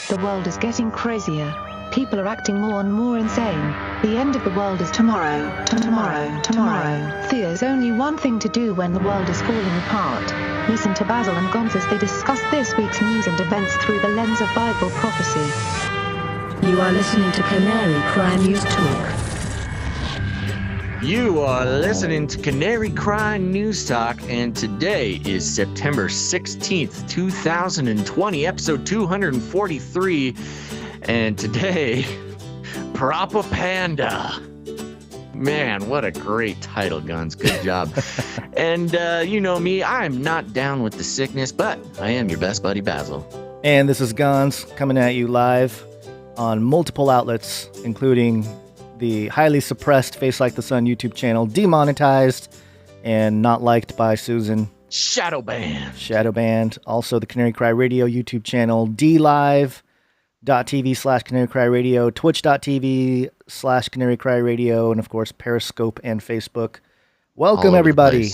The world is getting crazier. People are acting more and more insane. The end of the world is tomorrow. Tomorrow. There's only one thing to do when the world is falling apart. Listen to Basil and Gonz as they discuss this week's news and events through the lens of Bible prophecy. You are listening to Canary Cry News Talk. You are listening to Canary Cry News Talk, and today is September 16th, 2020, episode 243, and today, PROPAPANDA. Man, what a great title, Guns. Good job. And you know me, I'm not down with the sickness, but I am your best buddy, Basil. And this is Gons coming at you live on multiple outlets, including the highly suppressed Face Like the Sun YouTube channel, demonetized and not liked by Susan. Shadow banned. Also the Canary Cry Radio YouTube channel, dlive.tv/Canary Cry Radio, twitch.tv/Canary Cry Radio, and of course Periscope and Facebook. Welcome everybody.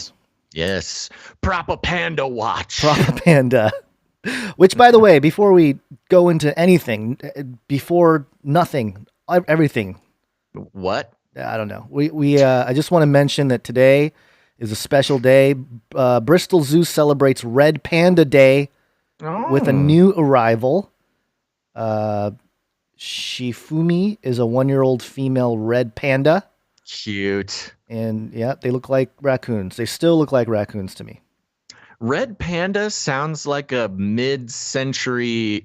Yes. PROPAPANDA watch. PROPAPANDA. Which, by the way, before we go into anything, before nothing, everything. What? I don't know. I just want to mention that today is a special day. Bristol Zoo celebrates Red Panda Day with a new arrival. Shifumi is a 1-year-old female red panda. Cute. And yeah, they look like raccoons. They still look like raccoons to me. Red panda sounds like a mid-century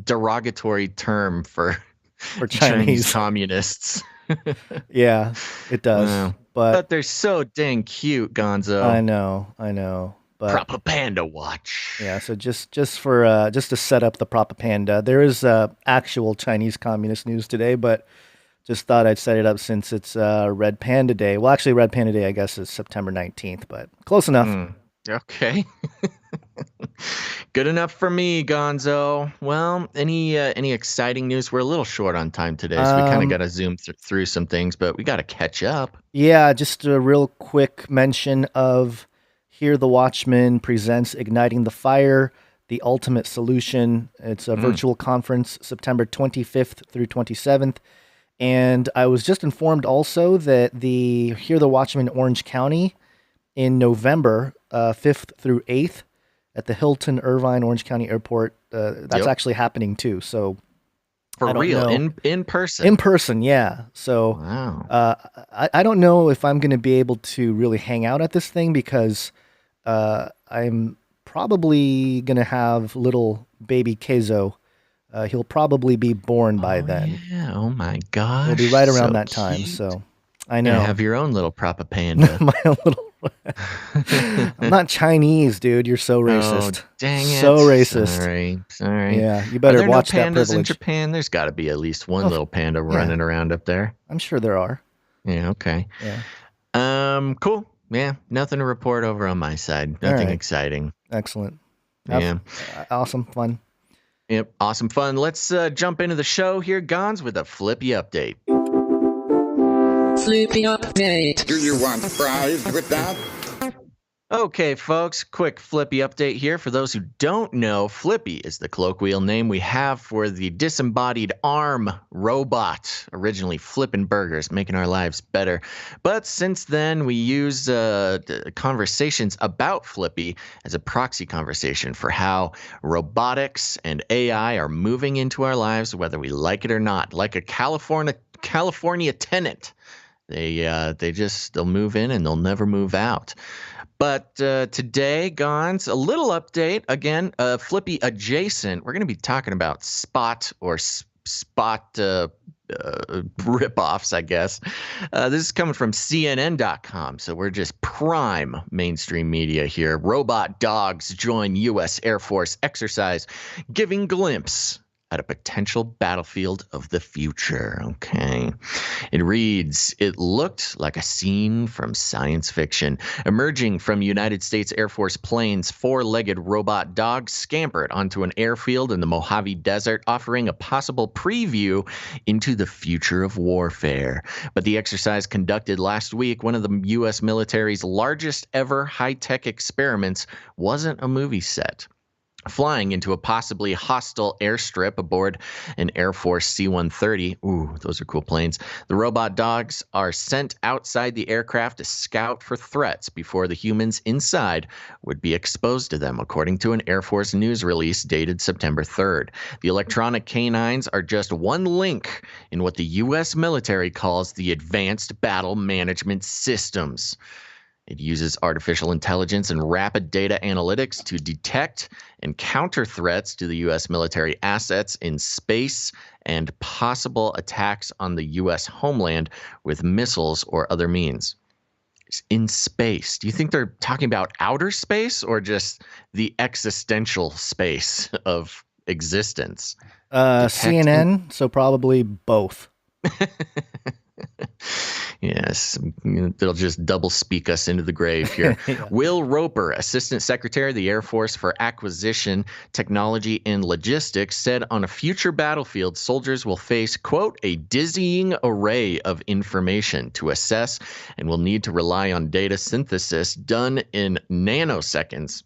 derogatory term for Chinese communists. Yeah, it does. But they're so dang cute, Gonzo. I know. But PROPAPANDA watch. Yeah, so just to set up the PROPAPANDA, there is actual Chinese communist news today, but just thought I'd set it up since it's Red Panda Day. Well, actually, Red Panda Day, I guess, is September 19th, but close enough. Okay. Good enough for me, Gonzo. Well, any exciting news? We're a little short on time today, so we kind of got to zoom through some things, but we got to catch up. Yeah, just a real quick mention of Hear the Watchman presents Igniting the Fire, the Ultimate Solution. It's a virtual conference, September 25th through 27th. And I was just informed also that the Hear the Watchman Orange County in November 5th through 8th at the Hilton Irvine Orange County Airport. That's actually happening too. So for real, in person. In person, yeah. So wow. I don't know if I'm going to be able to really hang out at this thing because I'm probably going to have little baby Keizo. He'll probably be born by then. Yeah. Oh my gosh. It'll be right around that time. Cute. So I know. You have your own little PROPAPANDA. My own little. I'm not Chinese, dude. You're so racist. Oh, dang it. So racist. Sorry. Yeah, you better watch that privilege. In Japan? There's got to be at least one little panda running around up there. I'm sure there are. Yeah, okay. Yeah. Cool. Yeah, nothing to report over on my side. Nothing exciting. Excellent. Yeah. Awesome. Fun. Yep, awesome fun. Let's jump into the show here, Gons, with a Flippy update. Flippy update. Do you want fries with that? Okay, folks, quick Flippy update here. For those who don't know, Flippy is the colloquial name we have for the disembodied arm robot, originally flipping burgers, making our lives better. But since then, we use conversations about Flippy as a proxy conversation for how robotics and AI are moving into our lives, whether we like it or not, like a California tenant. They'll move in and they'll never move out. But today, Gons, a little update. Again, Flippy adjacent. We're going to be talking about spot rip-offs, I guess. This is coming from CNN.com, so we're just prime mainstream media here. Robot dogs join U.S. Air Force exercise, giving glimpse at a potential battlefield of the future. Okay. It reads, it looked like a scene from science fiction. Emerging from United States Air Force planes, 4-legged robot dogs scampered onto an airfield in the Mojave Desert, offering a possible preview into the future of warfare. But the exercise conducted last week, one of the U.S. military's largest ever high-tech experiments, wasn't a movie set. flying into a possibly hostile airstrip aboard an Air Force C-130. Ooh, those are cool planes. The robot dogs are sent outside the aircraft to scout for threats before the humans inside would be exposed to them, according to an Air Force news release dated September 3rd. The electronic canines are just one link in what the U.S. military calls the Advanced Battle Management Systems. It uses artificial intelligence and rapid data analytics to detect and counter threats to the U.S. military assets in space and possible attacks on the U.S. homeland with missiles or other means. In space, do you think they're talking about outer space or just the existential space of existence? CNN, so probably both. Yes, they'll just double speak us into the grave here. Yeah. Will Roper, Assistant Secretary of the Air Force for Acquisition, Technology, and Logistics, said on a future battlefield, soldiers will face, quote, a dizzying array of information to assess and will need to rely on data synthesis done in nanoseconds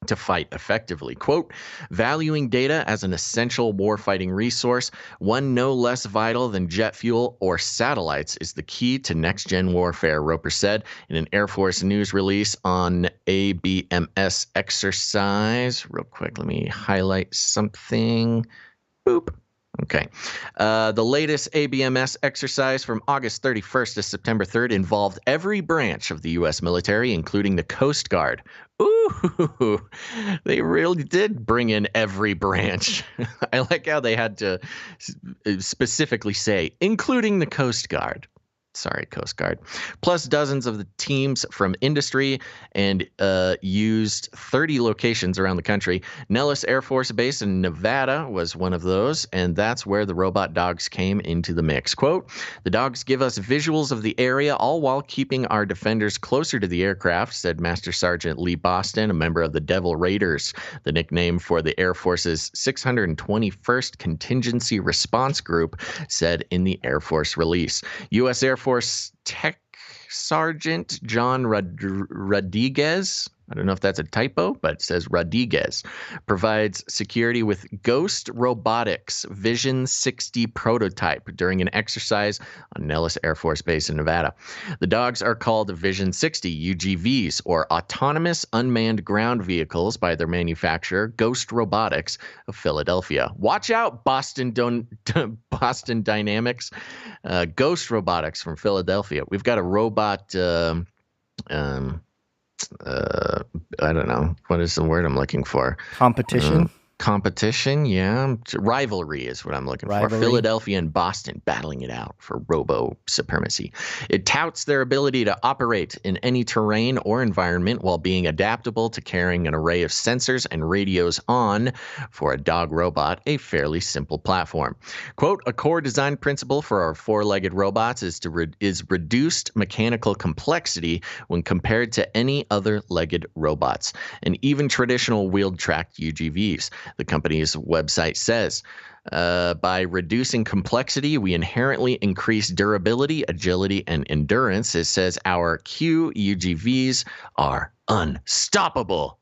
to fight effectively. Quote, valuing data as an essential warfighting resource, one no less vital than jet fuel or satellites, is the key to next-gen warfare, Roper said in an Air Force news release on ABMS exercise. Real quick, let me highlight something. Boop. Okay. The latest ABMS exercise from August 31st to September 3rd involved every branch of the U.S. military, including the Coast Guard. Ooh, they really did bring in every branch. I like how they had to specifically say, including the Coast Guard. Sorry, Coast Guard. Plus dozens of the teams from industry and used 30 locations around the country. Nellis Air Force Base in Nevada was one of those, and that's where the robot dogs came into the mix. Quote, the dogs give us visuals of the area, all while keeping our defenders closer to the aircraft, said Master Sergeant Lee Boston, a member of the Devil Raiders, the nickname for the Air Force's 621st Contingency Response Group, said in the Air Force release. U.S. Air Force Tech Sergeant John Rodriguez, I don't know if that's a typo, but it says Rodriguez, provides security with Ghost Robotics Vision 60 prototype during an exercise on Nellis Air Force Base in Nevada. The dogs are called Vision 60 UGVs, or Autonomous Unmanned Ground Vehicles, by their manufacturer, Ghost Robotics of Philadelphia. Watch out, Boston Dynamics. Ghost Robotics from Philadelphia. We've got a robot... I don't know. What is the word I'm looking for? Competition? Competition, yeah. Rivalry is what I'm looking for. Philadelphia and Boston battling it out for robo supremacy. It touts their ability to operate in any terrain or environment while being adaptable to carrying an array of sensors and radios on, for a dog robot, a fairly simple platform. Quote, a core design principle for our four-legged robots is reduced mechanical complexity when compared to any other legged robots, and even traditional wheeled-tracked UGVs. The company's website says, by reducing complexity, we inherently increase durability, agility, and endurance. It says our Q UGVs are unstoppable.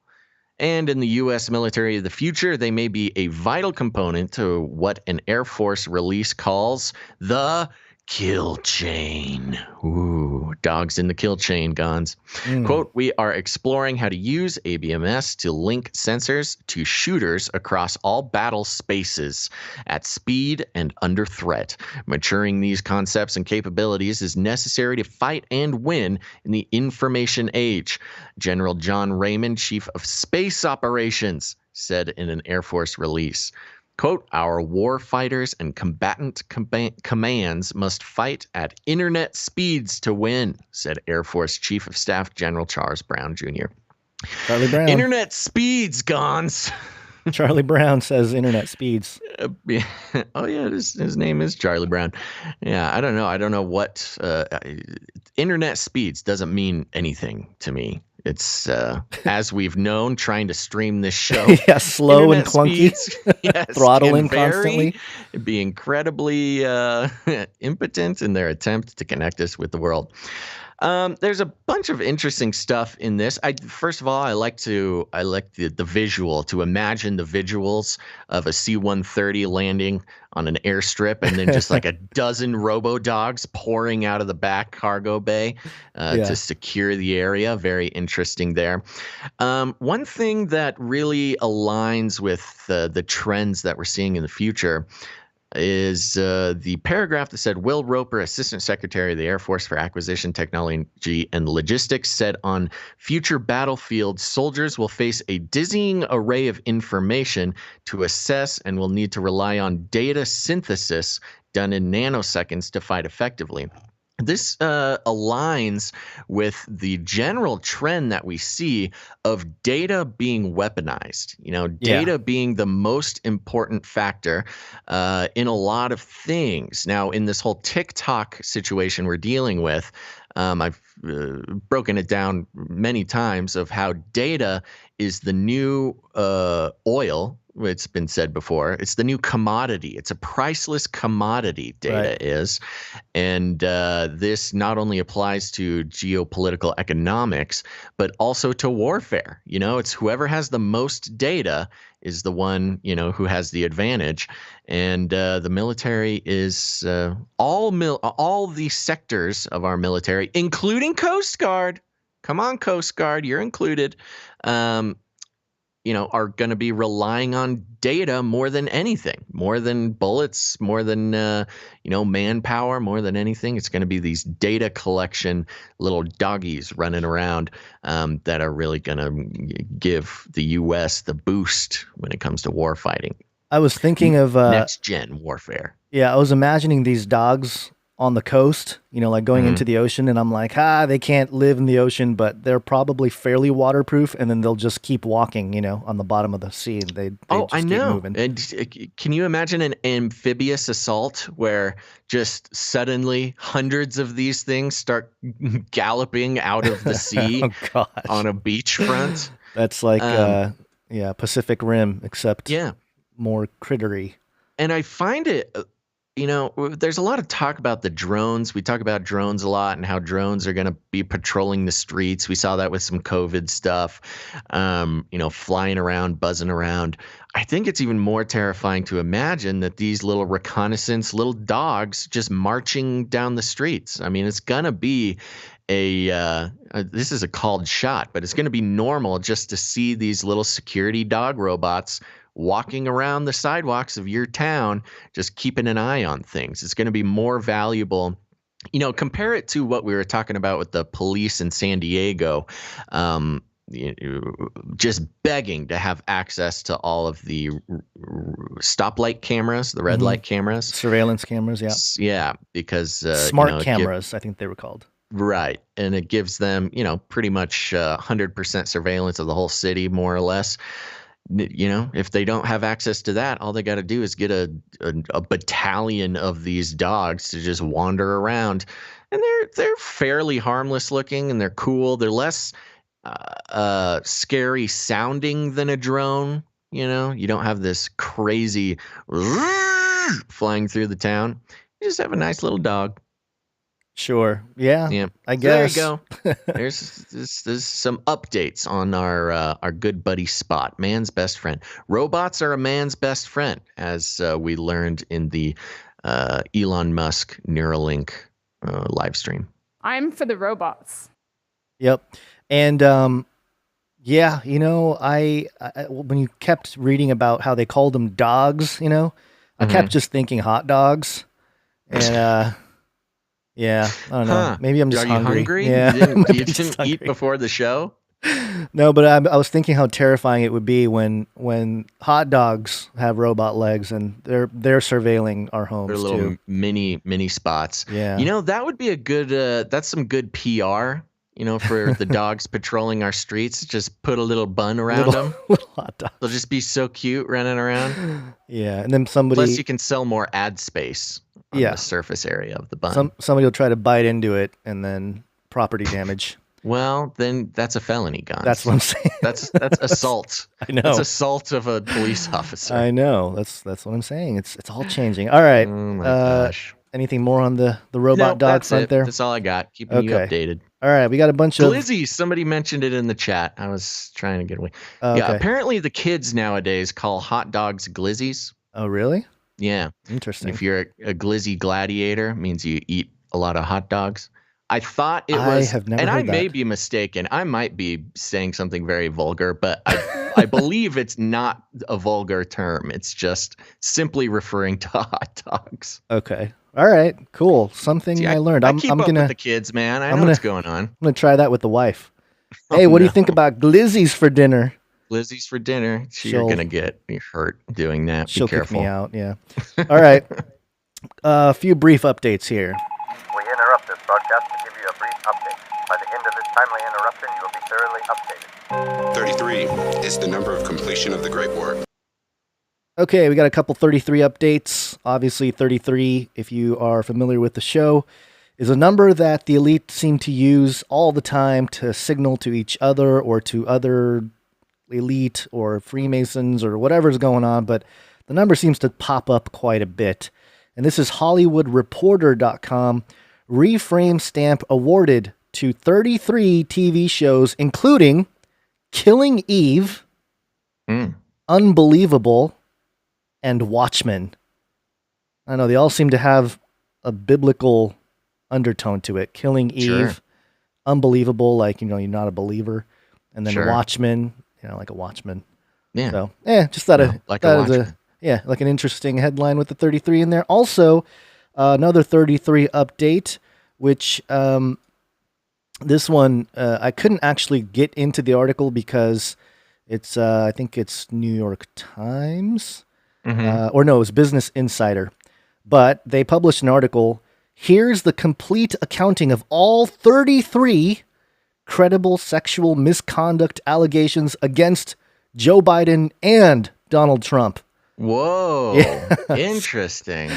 And in the U.S. military of the future, they may be a vital component to what an Air Force release calls the kill chain. Ooh, dogs in the kill chain, Gons. Quote, we are exploring how to use ABMS to link sensors to shooters across all battle spaces at speed and under threat. Maturing these concepts and capabilities is necessary to fight and win in the information age. General John Raymond, Chief of Space Operations, said in an Air Force release. Quote, our war fighters and combatant commands must fight at internet speeds to win, said Air Force Chief of Staff General Charles Brown Jr. Charlie Brown. Internet speeds, Gons. Charlie Brown says internet speeds. Yeah. Oh, yeah, his name is Charlie Brown. Yeah, I don't know. I don't know what internet speeds doesn't mean anything to me. It's, as we've known, trying to stream this show. Yeah, slow internet and clunky. Speeds, yes, throttling constantly. Be incredibly impotent in their attempt to connect us with the world. There's a bunch of interesting stuff in this. First of all, I like the visual, to imagine the visuals of a C-130 landing on an airstrip, and then just like a dozen robo dogs pouring out of the back cargo bay to secure the area. Very interesting there. One thing that really aligns with the trends that we're seeing in the future is the paragraph that said Will Roper, Assistant Secretary of the Air Force for Acquisition, Technology, and Logistics, said on future battlefields, soldiers will face a dizzying array of information to assess and will need to rely on data synthesis done in nanoseconds to fight effectively. This aligns with the general trend that we see of data being weaponized, data being the most important factor in a lot of things. Now, in this whole TikTok situation we're dealing with, I've broken it down many times of how data is the new oil. It's been said before. It's the new commodity. It's a priceless commodity, data is. And this not only applies to geopolitical economics, but also to warfare. It's whoever has the most data is the one, who has the advantage. And the military is all the sectors of our military, including Coast Guard. Come on, Coast Guard, you're included. Are going to be relying on data more than anything, more than bullets, more than, manpower, more than anything. It's going to be these data collection little doggies running around that are really going to give the U.S. the boost when it comes to war fighting. I was thinking of next gen warfare. Yeah, I was imagining these dogs on the coast, like going into the ocean, and I'm like, they can't live in the ocean, but they're probably fairly waterproof, and then they'll just keep walking, on the bottom of the sea, and they just I know. keep moving. And can you imagine an amphibious assault where just suddenly hundreds of these things start galloping out of the sea on a beachfront? That's like, Pacific Rim, except more crittery. And I find it... there's a lot of talk about the drones. We talk about drones a lot and how drones are going to be patrolling the streets. We saw that with some COVID stuff, flying around, buzzing around. I think it's even more terrifying to imagine that these little reconnaissance little dogs just marching down the streets. I mean, it's going to be this is a called shot, but it's going to be normal just to see these little security dog robots walking around the sidewalks of your town, just keeping an eye on things. It's going to be more valuable. Compare it to what we were talking about with the police in San Diego, just begging to have access to all of the stoplight cameras, the red light cameras. Surveillance cameras, yeah. Yeah, because... smart cameras, I think they were called. Right. And it gives them, pretty much 100% surveillance of the whole city, more or less. If they don't have access to that, all they got to do is get a battalion of these dogs to just wander around, and they're fairly harmless looking, and they're cool. They're less scary sounding than a drone. You don't have this crazy flying through the town. You just have a nice little dog. Sure. Yeah. I guess. There you go. There's some updates on our good buddy Spot, man's best friend. Robots are a man's best friend, as we learned in the Elon Musk Neuralink live stream. I'm for the robots. Yep. And I when you kept reading about how they called them dogs, I kept just thinking hot dogs, and yeah, I don't know. Maybe I'm just hungry. Are you hungry? Yeah. You didn't eat before the show? No, but I was thinking how terrifying it would be when hot dogs have robot legs and they're surveilling our homes. They're little mini spots. Yeah. That would be a good. That's some good PR. For the dogs patrolling our streets. Just put a little bun around them. Little hot dogs. They'll just be so cute running around. Yeah, and then somebody. Plus, you can sell more ad space. On the surface area of the bun. Somebody will try to bite into it and then property damage. Well, then that's a felony, Gons. That's what I'm saying. That's assault. I know. That's assault of a police officer. I know. That's what I'm saying. It's all changing. All right. Oh my gosh. Anything more on the robot Nope, dog that's front it. there? That's all I got. Keeping you Okay. updated. All right, we got a bunch of. Glizzy, somebody mentioned it in the chat. I was trying to get away. Yeah, Okay. apparently the kids nowadays call hot dogs glizzies. Oh, really? Yeah. Interesting. And if you're a glizzy gladiator, it means you eat a lot of hot dogs. I thought it I was, have never and I heard may that. be mistaken. I might be saying something very vulgar, but I believe it's not a vulgar term. It's just simply referring to hot dogs. Okay. All right. Cool. Something See, I learned. I I'm keep up gonna with the kids, man. I I'm know gonna- what's going on. I'm gonna try that with the wife. Oh, Hey, what do you think no. about glizzies for dinner? Glizzies for dinner. You're She'll- gonna get hurt doing that. Be She'll careful. kick me out. Yeah. All right. A few brief updates here. We interrupt this broadcast to give you a brief update. By the end of this timely interruption, you will be thoroughly updated. 33 is the number of completion of the Great War. Okay, we got a couple 33 updates. Obviously, 33, if you are familiar with the show, is a number that the elite seem to use all the time to signal to each other or to other elite or Freemasons or whatever's going on, but the number seems to pop up quite a bit. And this is HollywoodReporter.com. Reframe stamp awarded to 33 TV shows, including Killing Eve, Unbelievable, and Watchmen. I know they all seem to have a biblical undertone to it. Killing Eve, Sure. Unbelievable, like, you're not a believer. And then Sure. Watchmen, like a watchman. Yeah. So, just thought like that a was watchman. like an interesting headline with the 33 in there. Also, another 33 update, which this one I couldn't actually get into the article because it's I think it's New York Times or no, it was Business Insider. But they published an article. Here's the complete accounting of all 33 credible sexual misconduct allegations against Joe Biden and Donald Trump. Whoa. Yes. Interesting.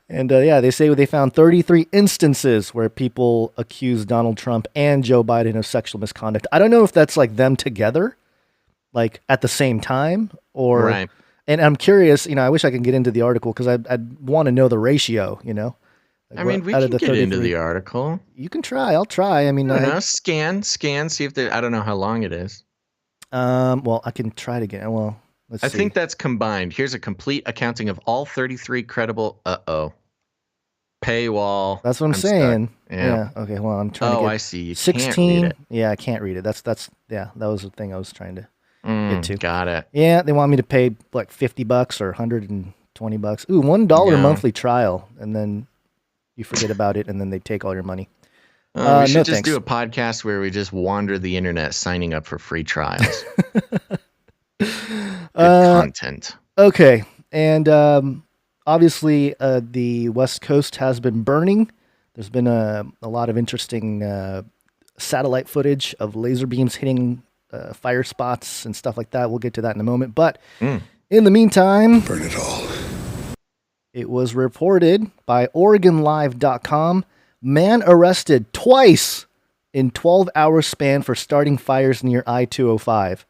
And they say they found 33 instances where people accuse Donald Trump and Joe Biden of sexual misconduct. I don't know if that's like them together, like at the same time, or. Right. And I'm curious, I wish I could get into the article because I'd want to know the ratio, Like I mean, we can get into the article. You can try. I'll try. I mean, I don't know. Scan, see if there. I don't know how long it is. Well, I can try to get. Well, let's see. I think that's combined. Here's a complete accounting of all 33 credible. Paywall. That's what I'm saying. Stuck. Yeah. Okay. Well, I'm trying to get. I see. You 16. can't read it. Yeah, I can't read it. That was the thing I was trying to get to. Got it. Yeah, they want me to pay like $50 or $120. Ooh, $1 monthly trial, and then you forget about it, and then they take all your money. We No, should just thanks. do a podcast where we just wander the internet signing up for free trials. Good content. Okay, and obviously the West Coast has been burning. There's been a lot of interesting satellite footage of laser beams hitting fire spots and stuff like that. We'll get to that in a moment. But in the meantime, Burn it all. it was reported by OregonLive.com. Man arrested twice in 12-hour span for starting fires near I-205.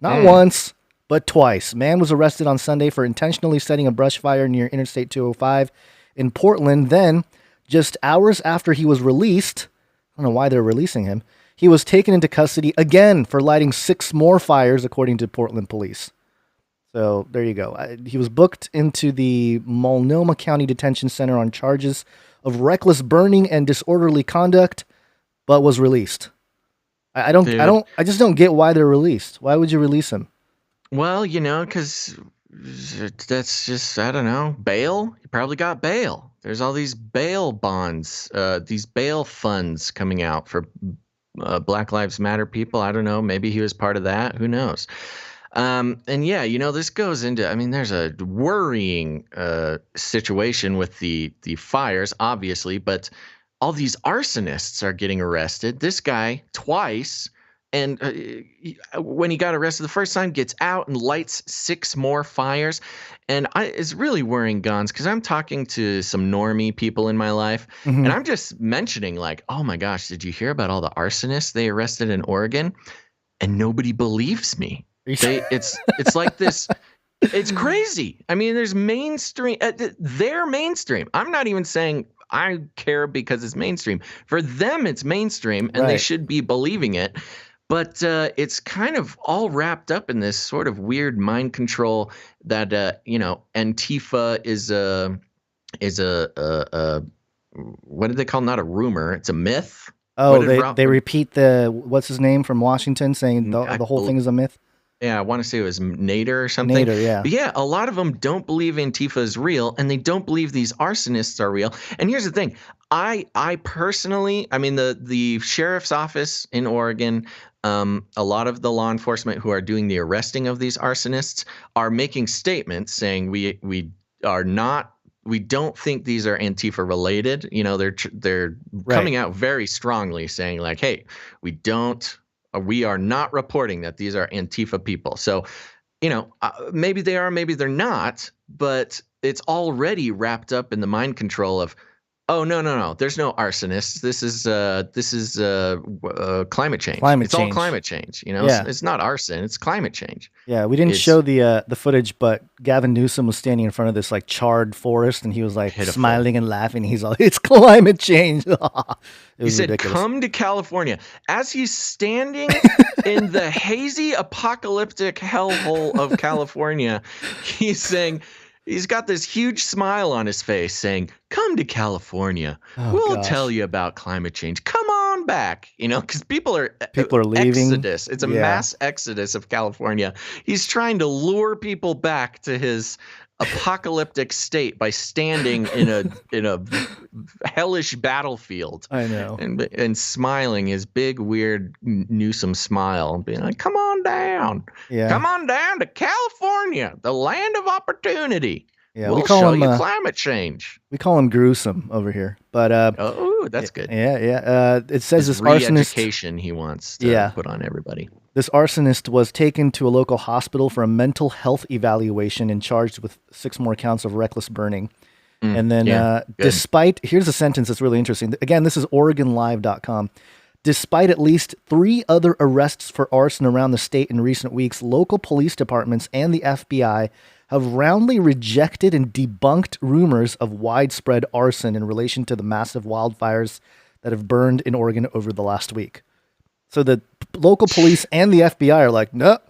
Not once, but twice. Man was arrested on Sunday for intentionally setting a brush fire near Interstate 205 in Portland. Then, just hours after he was released, I don't know why they're releasing him, he was taken into custody again for lighting 6 more fires, according to Portland police. So there you go. He was booked into the Multnomah County Detention Center on charges of reckless burning and disorderly conduct, but was released. I just don't get why they're released. Why would you release him? Well, because that's just, I don't know, bail. He probably got bail. There's all these bail bonds, these bail funds coming out for Black Lives Matter people. I don't know. Maybe he was part of that. Who knows? And yeah, this goes into, there's a worrying situation with the fires, obviously, but all these arsonists are getting arrested. This guy twice. And when he got arrested the first time, gets out and lights 6 more fires. And it's really worrying, Guns, because I'm talking to some normie people in my life. And I'm just mentioning like, oh my gosh, did you hear about all the arsonists they arrested in Oregon? And nobody believes me. It's like this. It's crazy. There's mainstream. They're mainstream. I'm not even saying I care because it's mainstream. For them, it's mainstream, and they should be believing it. But it's kind of all wrapped up in this sort of weird mind control that Antifa is a what did they call? Not a rumor, it's a myth. Oh, they repeat what's his name from Washington saying the whole thing is a myth. Yeah, I want to say it was Nader or something. Nader, yeah. But yeah, a lot of them don't believe Antifa is real, and they don't believe these arsonists are real. And here's the thing. I personally, I mean, the sheriff's office in Oregon, a lot of the law enforcement who are doing the arresting of these arsonists are making statements saying we don't think these are Antifa related. You know, they're coming out very strongly saying like, hey, we are not reporting that these are Antifa people. So, maybe they are, maybe they're not, but it's already wrapped up in the mind control of, oh, no. There's no arsonists. This is climate change. It's all climate change. It's not arson. It's climate change. Yeah, we didn't show the footage, but Gavin Newsom was standing in front of this like charred forest, and he was like smiling and laughing. He's like, "It's climate change." He said, ridiculous. "Come to California." As he's standing in the hazy, apocalyptic hellhole of California, he's saying. He's got this huge smile on his face saying, come to California. We'll tell you about climate change. Come on back. Because people are leaving. Exodus. It's a mass exodus of California. He's trying to lure people back to his apocalyptic state by standing in a hellish battlefield. I know. And smiling his big, weird Newsom smile, being like, come on down. Yeah. Come on down to California, the land of opportunity. Yeah, we'll show you climate change. We call him gruesome over here. But that's good. Yeah. It says this re-education he wants to put on everybody. This arsonist was taken to a local hospital for a mental health evaluation and charged with 6 more counts of reckless burning. And then here's a sentence that's really interesting. Again, this is OregonLive.com. Despite at least 3 other arrests for arson around the state in recent weeks, local police departments and the FBI have roundly rejected and debunked rumors of widespread arson in relation to the massive wildfires that have burned in Oregon over the last week. So the local police and the FBI are like, nope.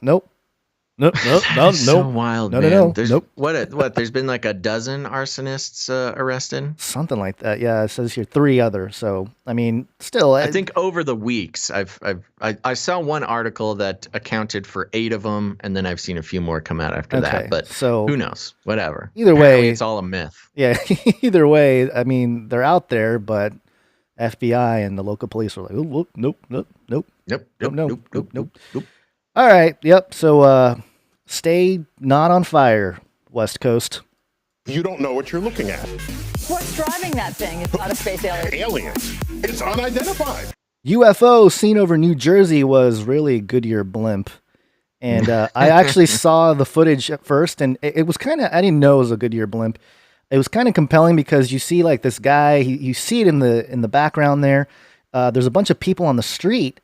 So wild, man. Nope. What? There's been like a dozen arsonists arrested? Something like that. Yeah, it says here 3 others. So, I mean, still. I think over the weeks, I saw one article that accounted for 8 of them, and then I've seen a few more come out after that. But who knows? Whatever. Either way, it's all a myth. Yeah, either way, I mean, they're out there, but FBI and the local police are like, oh, nope. All right, yep. So stay not on fire, West Coast. You don't know what you're looking at. What's driving that thing? It's not a space alien. Aliens. It's unidentified. UFO seen over New Jersey was really a Goodyear blimp. And I actually saw the footage at first, and it was kind of, I didn't know it was a Goodyear blimp. It was kind of compelling because you see like this guy, you see it in the background there. There's a bunch of people on the street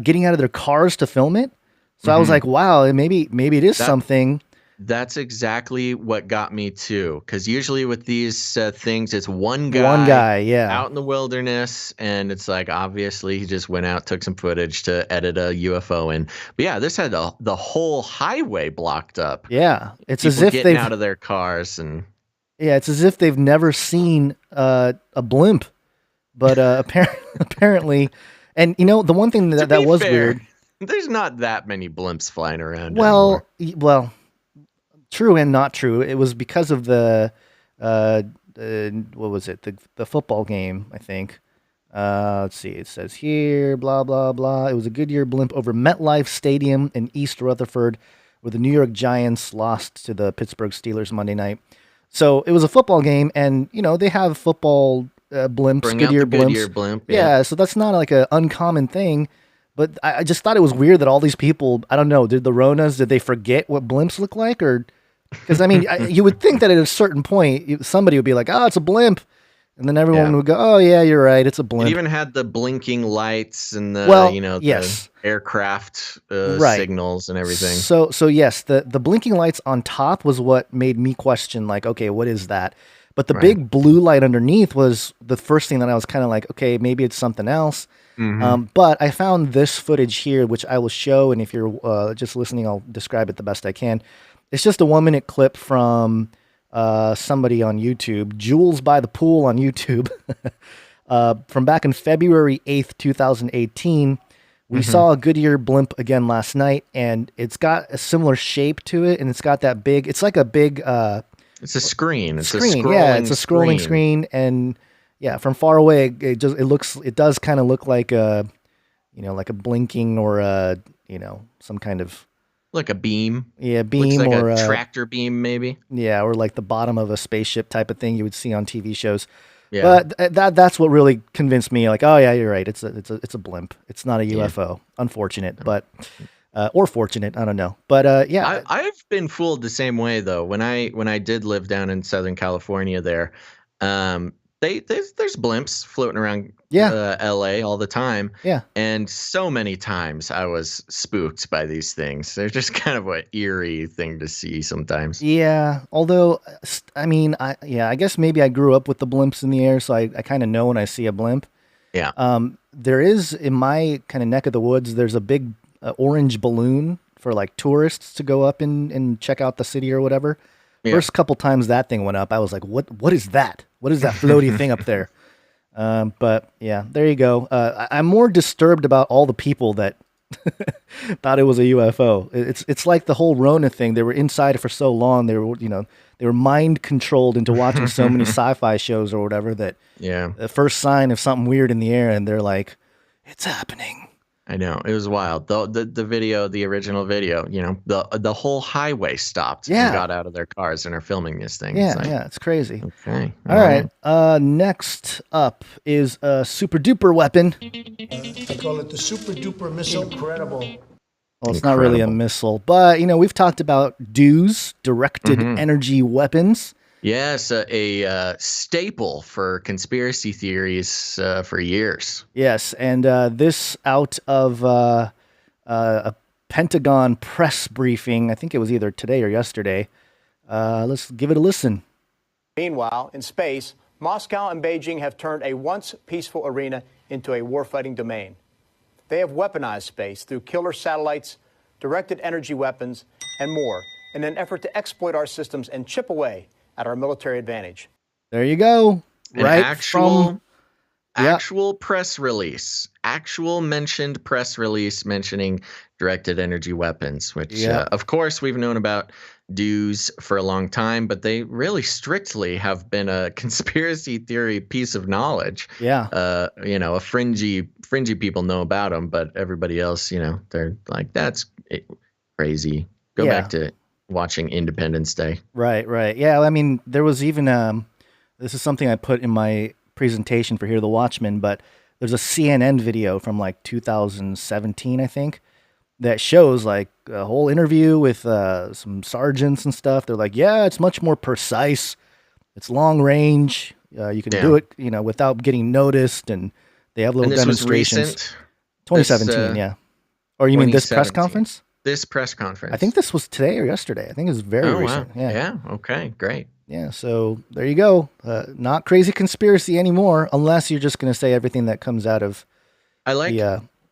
getting out of their cars to film it. So I was like, wow, maybe it is something. That's exactly what got me too. Because usually with these things, it's one guy out in the wilderness. And it's like, obviously, he just went out, took some footage to edit a UFO in. But yeah, this had the whole highway blocked up. Yeah. It's people as if getting out of their cars. Yeah, it's as if they've never seen a blimp. But apparently, and the one thing that was fair, weird. There's not that many blimps flying around. Well, true and not true. It was because of the what was it? The football game, I think. Let's see. It says here, blah blah blah. It was a Goodyear blimp over MetLife Stadium in East Rutherford, where the New York Giants lost to the Pittsburgh Steelers Monday night. So it was a football game, and they have football blimps, Goodyear blimps. Goodyear blimp, yeah, so that's not like an uncommon thing. But I just thought it was weird that all these people, I don't know, did they forget what blimps look like? Or, because I mean, you would think that at a certain point, somebody would be like, oh, it's a blimp. And then everyone would go, oh, yeah, you're right, it's a blimp. It even had the blinking lights and the, yes. the aircraft signals and everything. So yes, the blinking lights on top was what made me question, like, okay, what is that? But the big blue light underneath was the first thing that I was kind of like, okay, maybe it's something else. But I found this footage here, which I will show, and if you're just listening, I'll describe it the best I can. It's just a 1-minute clip from somebody on YouTube, Jules by the Pool on YouTube, from back in February 8th, 2018. We saw a Goodyear blimp again last night, and it's got a similar shape to it, and it's got that big, it's like a big... it's a screen. It's screen. a scrolling yeah, it's a scrolling screen, and yeah, from far away, it does kind of look like a, like a blinking or a, some kind of like a beam. Yeah, beam. Looks like or a tractor beam, maybe. Yeah, or like the bottom of a spaceship type of thing you would see on TV shows. Yeah. But that's what really convinced me. Like, oh yeah, you're right. It's a blimp. It's not a UFO. Unfortunate, but or fortunate. I don't know. But yeah, I've been fooled the same way though. When I did live down in Southern California, there, there's blimps floating around LA all the time. Yeah. And so many times I was spooked by these things. They're just kind of an eerie thing to see sometimes. Yeah. Although, I mean, I guess maybe I grew up with the blimps in the air, so I kind of know when I see a blimp. Yeah. There is, in my kind of neck of the woods, there's a big orange balloon for like tourists to go up and check out the city or whatever. Yeah. First couple times that thing went up, I was like, what is that? What is that floaty thing up there? But yeah, there you go. I'm more disturbed about all the people that thought it was a UFO. It's like the whole Rona thing. They were inside for so long. They were mind controlled into watching so many sci-fi shows or whatever that the first sign of something weird in the air and they're like, it's happening. I know, it was wild. The video, the original video, the whole highway stopped and got out of their cars and are filming this thing. Yeah, it's crazy. Okay. All right. Next up is a super duper weapon. I call it the super duper missile. Incredible. Well, it's not really a missile, but we've talked about DEWs, directed energy weapons. Yes, a staple for conspiracy theories for years. Yes, and this out of a Pentagon press briefing. I think it was either today or yesterday. Let's give it a listen. Meanwhile, in space, Moscow and Beijing have turned a once peaceful arena into a warfighting domain. They have weaponized space through killer satellites, directed energy weapons, and more in an effort to exploit our systems and chip away at our military advantage. There you go. Right. Actual press release. Actual mentioned press release mentioning directed energy weapons, which of course we've known about DEWs for a long time, but they really strictly have been a conspiracy theory piece of knowledge. Yeah. A fringy people know about them, but everybody else, they're like, that's crazy. Go back to watching Independence Day. Right. Yeah, I mean, there was even this is something I put in my presentation for Hear the Watchmen, but there's a CNN video from like 2017, I think, that shows like a whole interview with some sergeants and stuff. They're like, yeah, it's much more precise. It's long range. You can do it, without getting noticed, and they have little demonstrations. Was recent? 2017, yeah. Or you mean this press conference? This press conference. I think this was today or yesterday. I think it's very recent. Wow. Yeah. Okay. Great. Yeah. So there you go. Not crazy conspiracy anymore, unless you're just going to say everything that comes out of. I like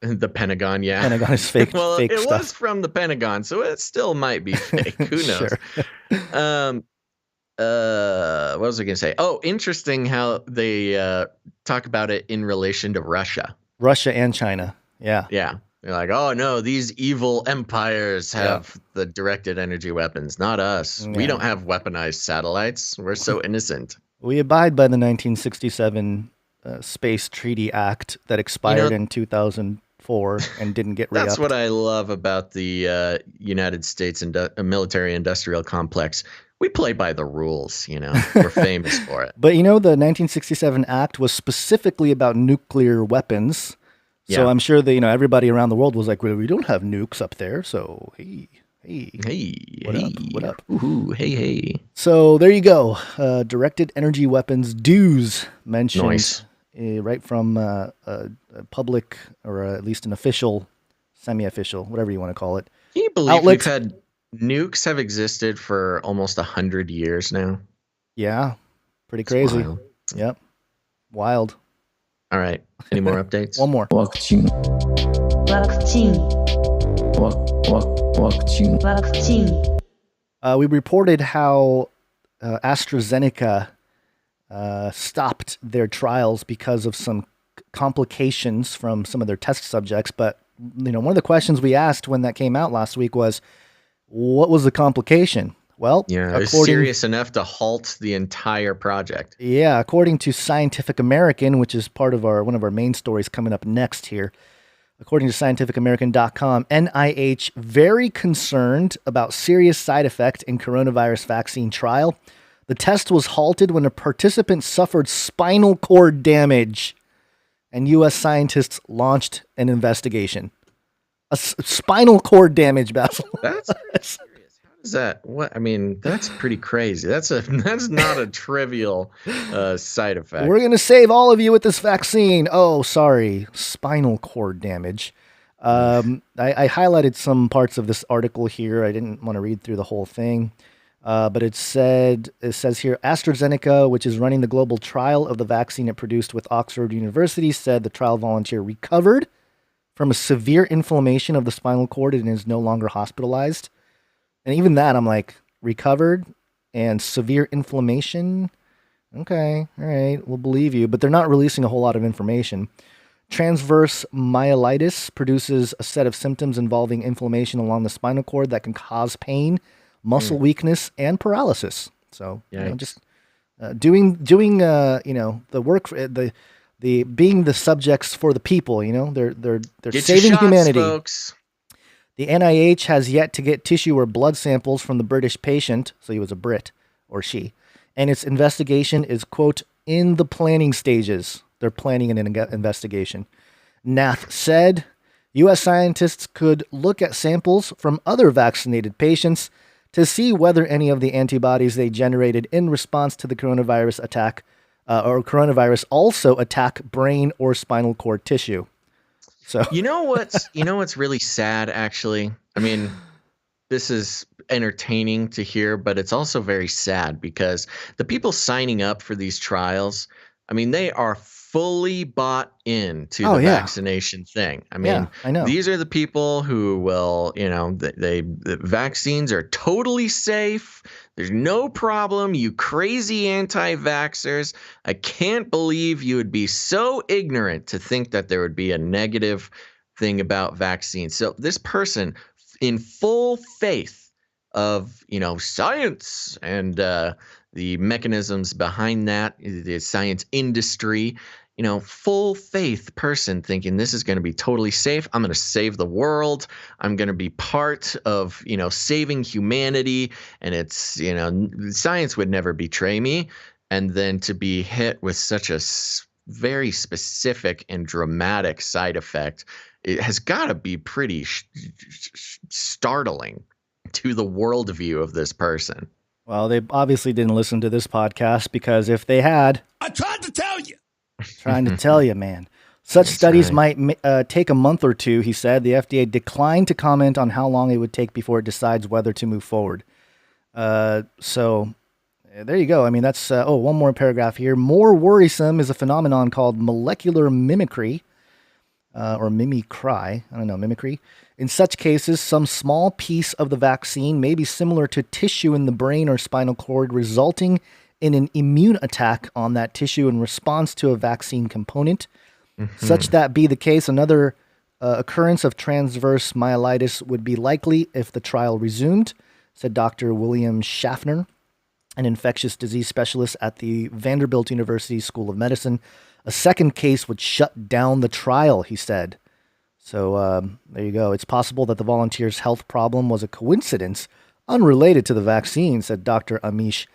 the Pentagon. Yeah. Pentagon is fake. Well, fake it stuff. Was from the Pentagon, so it still might be fake. Who knows? Sure. What was I going to say? Oh, interesting how they talk about it in relation to Russia. Russia and China. Yeah. Yeah. They're like, oh, no, these evil empires have the directed energy weapons, not us. We don't have weaponized satellites. We're so innocent. We abide by the 1967 Space Treaty Act that expired in 2004 and didn't get re-upped. That's what I love about the United States military-industrial complex. We play by the rules, We're famous for it. But, the 1967 Act was specifically about nuclear weapons. So I'm sure that, everybody around the world was like, well, we don't have nukes up there. So, hey, what up? Ooh, hey. So there you go. Directed energy weapons DEWs mentioned right from a public, or at least an official, semi-official, whatever you want to call it. Can you believe we've had nukes have existed for almost 100 years now? Yeah. Pretty crazy. Wild. Yep. Wild. All right. Any more updates? One more. Waccine. We reported how AstraZeneca stopped their trials because of some complications from some of their test subjects. But, one of the questions we asked when that came out last week was, what was the complication? Well, it's serious enough to halt the entire project. Yeah, according to Scientific American, which is part of one of our main stories coming up next here. According to scientificamerican.com, NIH very concerned about serious side effect in coronavirus vaccine trial. The test was halted when a participant suffered spinal cord damage, and U.S. scientists launched an investigation. Spinal cord damage, Basil. That's serious. How does that? What? I mean, that's pretty crazy. That's not a trivial side effect. We're gonna save all of you with this vaccine. Oh, sorry, spinal cord damage. I highlighted some parts of this article here. I didn't want to read through the whole thing, but it says here, AstraZeneca, which is running the global trial of the vaccine it produced with Oxford University, said the trial volunteer recovered from a severe inflammation of the spinal cord and is no longer hospitalized. And even that, I'm like, recovered and severe inflammation? Okay, all right, we'll believe you. But they're not releasing a whole lot of information. Transverse myelitis produces a set of symptoms involving inflammation along the spinal cord that can cause pain, muscle weakness, and paralysis. So, just doing the work, the being the subjects for the people. They're Get saving your shots, humanity. folks. The NIH has yet to get tissue or blood samples from the British patient, so he was a Brit, or she, and its investigation is, quote, in the planning stages. They're planning an investigation. Nath said U.S. scientists could look at samples from other vaccinated patients to see whether any of the antibodies they generated in response to the coronavirus attack or coronavirus also attack brain or spinal cord tissue. So what's really sad, actually? I mean, this is entertaining to hear, but it's also very sad because the people signing up for these trials, I mean, they are fully bought into the vaccination thing. I mean, I know. These are the people who will, the vaccines are totally safe. There's no problem. You crazy anti-vaxxers. I can't believe you would be so ignorant to think that there would be a negative thing about vaccines. So this person, in full faith of, science and the mechanisms behind that, the science industry, full faith person thinking this is going to be totally safe. I'm going to save the world. I'm going to be part of, saving humanity. And it's, science would never betray me. And then to be hit with such a very specific and dramatic side effect, it has got to be pretty startling to the worldview of this person. Well, they obviously didn't listen to this podcast, because if they had, I tried to tell you. Trying to tell you, man. Such studies might take a month or two, he said. The FDA declined to comment on how long it would take before it decides whether to move forward. So there you go. I mean, that's, one more paragraph here. More worrisome is a phenomenon called molecular mimicry, or mimicry. I don't know, mimicry. In such cases, some small piece of the vaccine may be similar to tissue in the brain or spinal cord, resulting in an immune attack on that tissue in response to a vaccine component. Mm-hmm. Such that be the case, another occurrence of transverse myelitis would be likely if the trial resumed, said Dr. William Schaffner, an infectious disease specialist at the Vanderbilt University School of Medicine. A second case would shut down the trial, he said. So there you go. It's possible that the volunteer's health problem was a coincidence unrelated to the vaccine, said Dr. Amish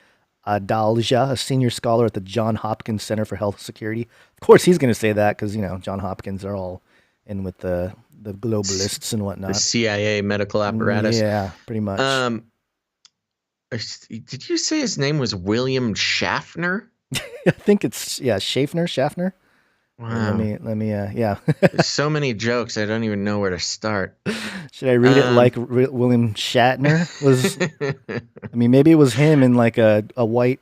Adalja, a senior scholar at the Johns Hopkins Center for Health Security. Of course, he's going to say that because, Johns Hopkins are all in with the globalists and whatnot. The CIA medical apparatus. Yeah, pretty much. Did you say his name was William Schaffner? I think it's, Schaffner. Wow. Let me, yeah. There's so many jokes, I don't even know where to start. Should I read it like William Shatner was? I mean, maybe it was him in like a white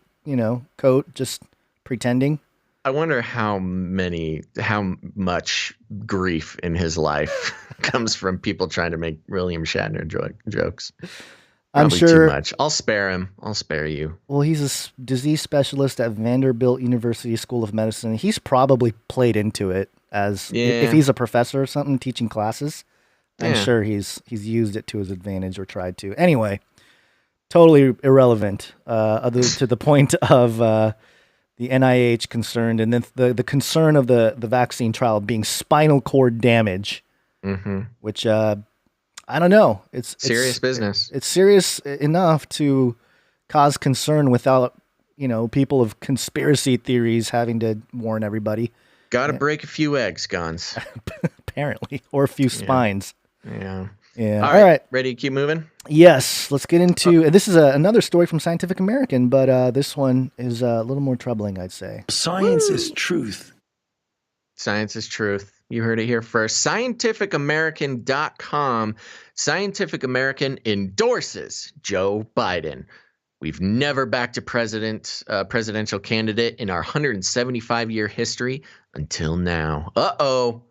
coat, just pretending. I wonder how much grief in his life comes from people trying to make William Shatner jokes. I'm Probably sure too much. I'll spare him. I'll spare you. Well, he's a disease specialist at Vanderbilt University School of Medicine. He's probably played into it if he's a professor or something teaching classes. I'm sure he's used it to his advantage or tried to. Anyway, totally irrelevant. Other to the point of the NIH concerned, and then the concern of the vaccine trial being spinal cord damage, which I don't know. It's serious business. It's serious enough to cause concern without, people of conspiracy theories having to warn everybody. Got to break a few eggs, Gons. Apparently, or a few spines. Yeah. All right. Ready to keep moving? Yes. Let's get into. This is another story from Scientific American, but this one is a little more troubling, I'd say. Science is truth. Science is truth. You heard it here first. ScientificAmerican.com. Scientific American endorses Joe Biden. We've never backed a presidential candidate in our 175-year history until now. Uh-oh.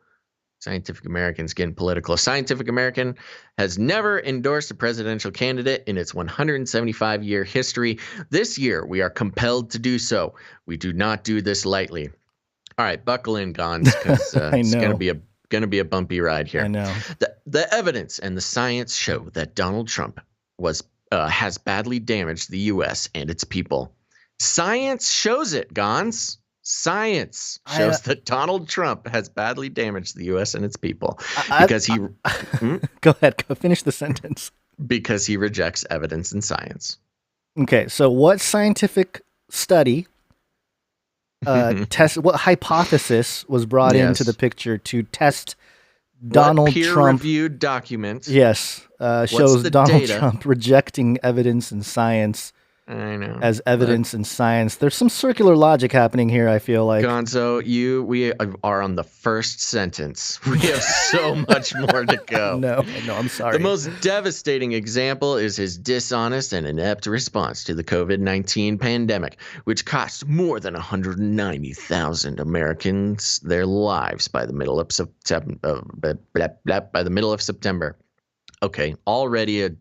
Scientific American's getting political. Scientific American has never endorsed a presidential candidate in its 175-year history. This year, we are compelled to do so. We do not do this lightly. All right, buckle in, Gons, because it's going to be a bumpy ride here. I know. The evidence and the science show that Donald Trump has badly damaged the U.S. and its people. Science shows it, Gons. Science shows that Donald Trump has badly damaged the U.S. and its people because he. Go ahead. Go finish the sentence. Because he rejects evidence and science. Okay, so what scientific study? What hypothesis was brought into the picture to test Donald Trump? Peer-reviewed document. Yes, shows Donald Trump rejecting evidence and science. I know. As evidence and science. There's some circular logic happening here, I feel like. Gonzo, we are on the first sentence. We have so much more to go. No, I'm sorry. The most devastating example is his dishonest and inept response to the COVID-19 pandemic, which cost more than 190,000 Americans their lives by the middle of September. Okay, already a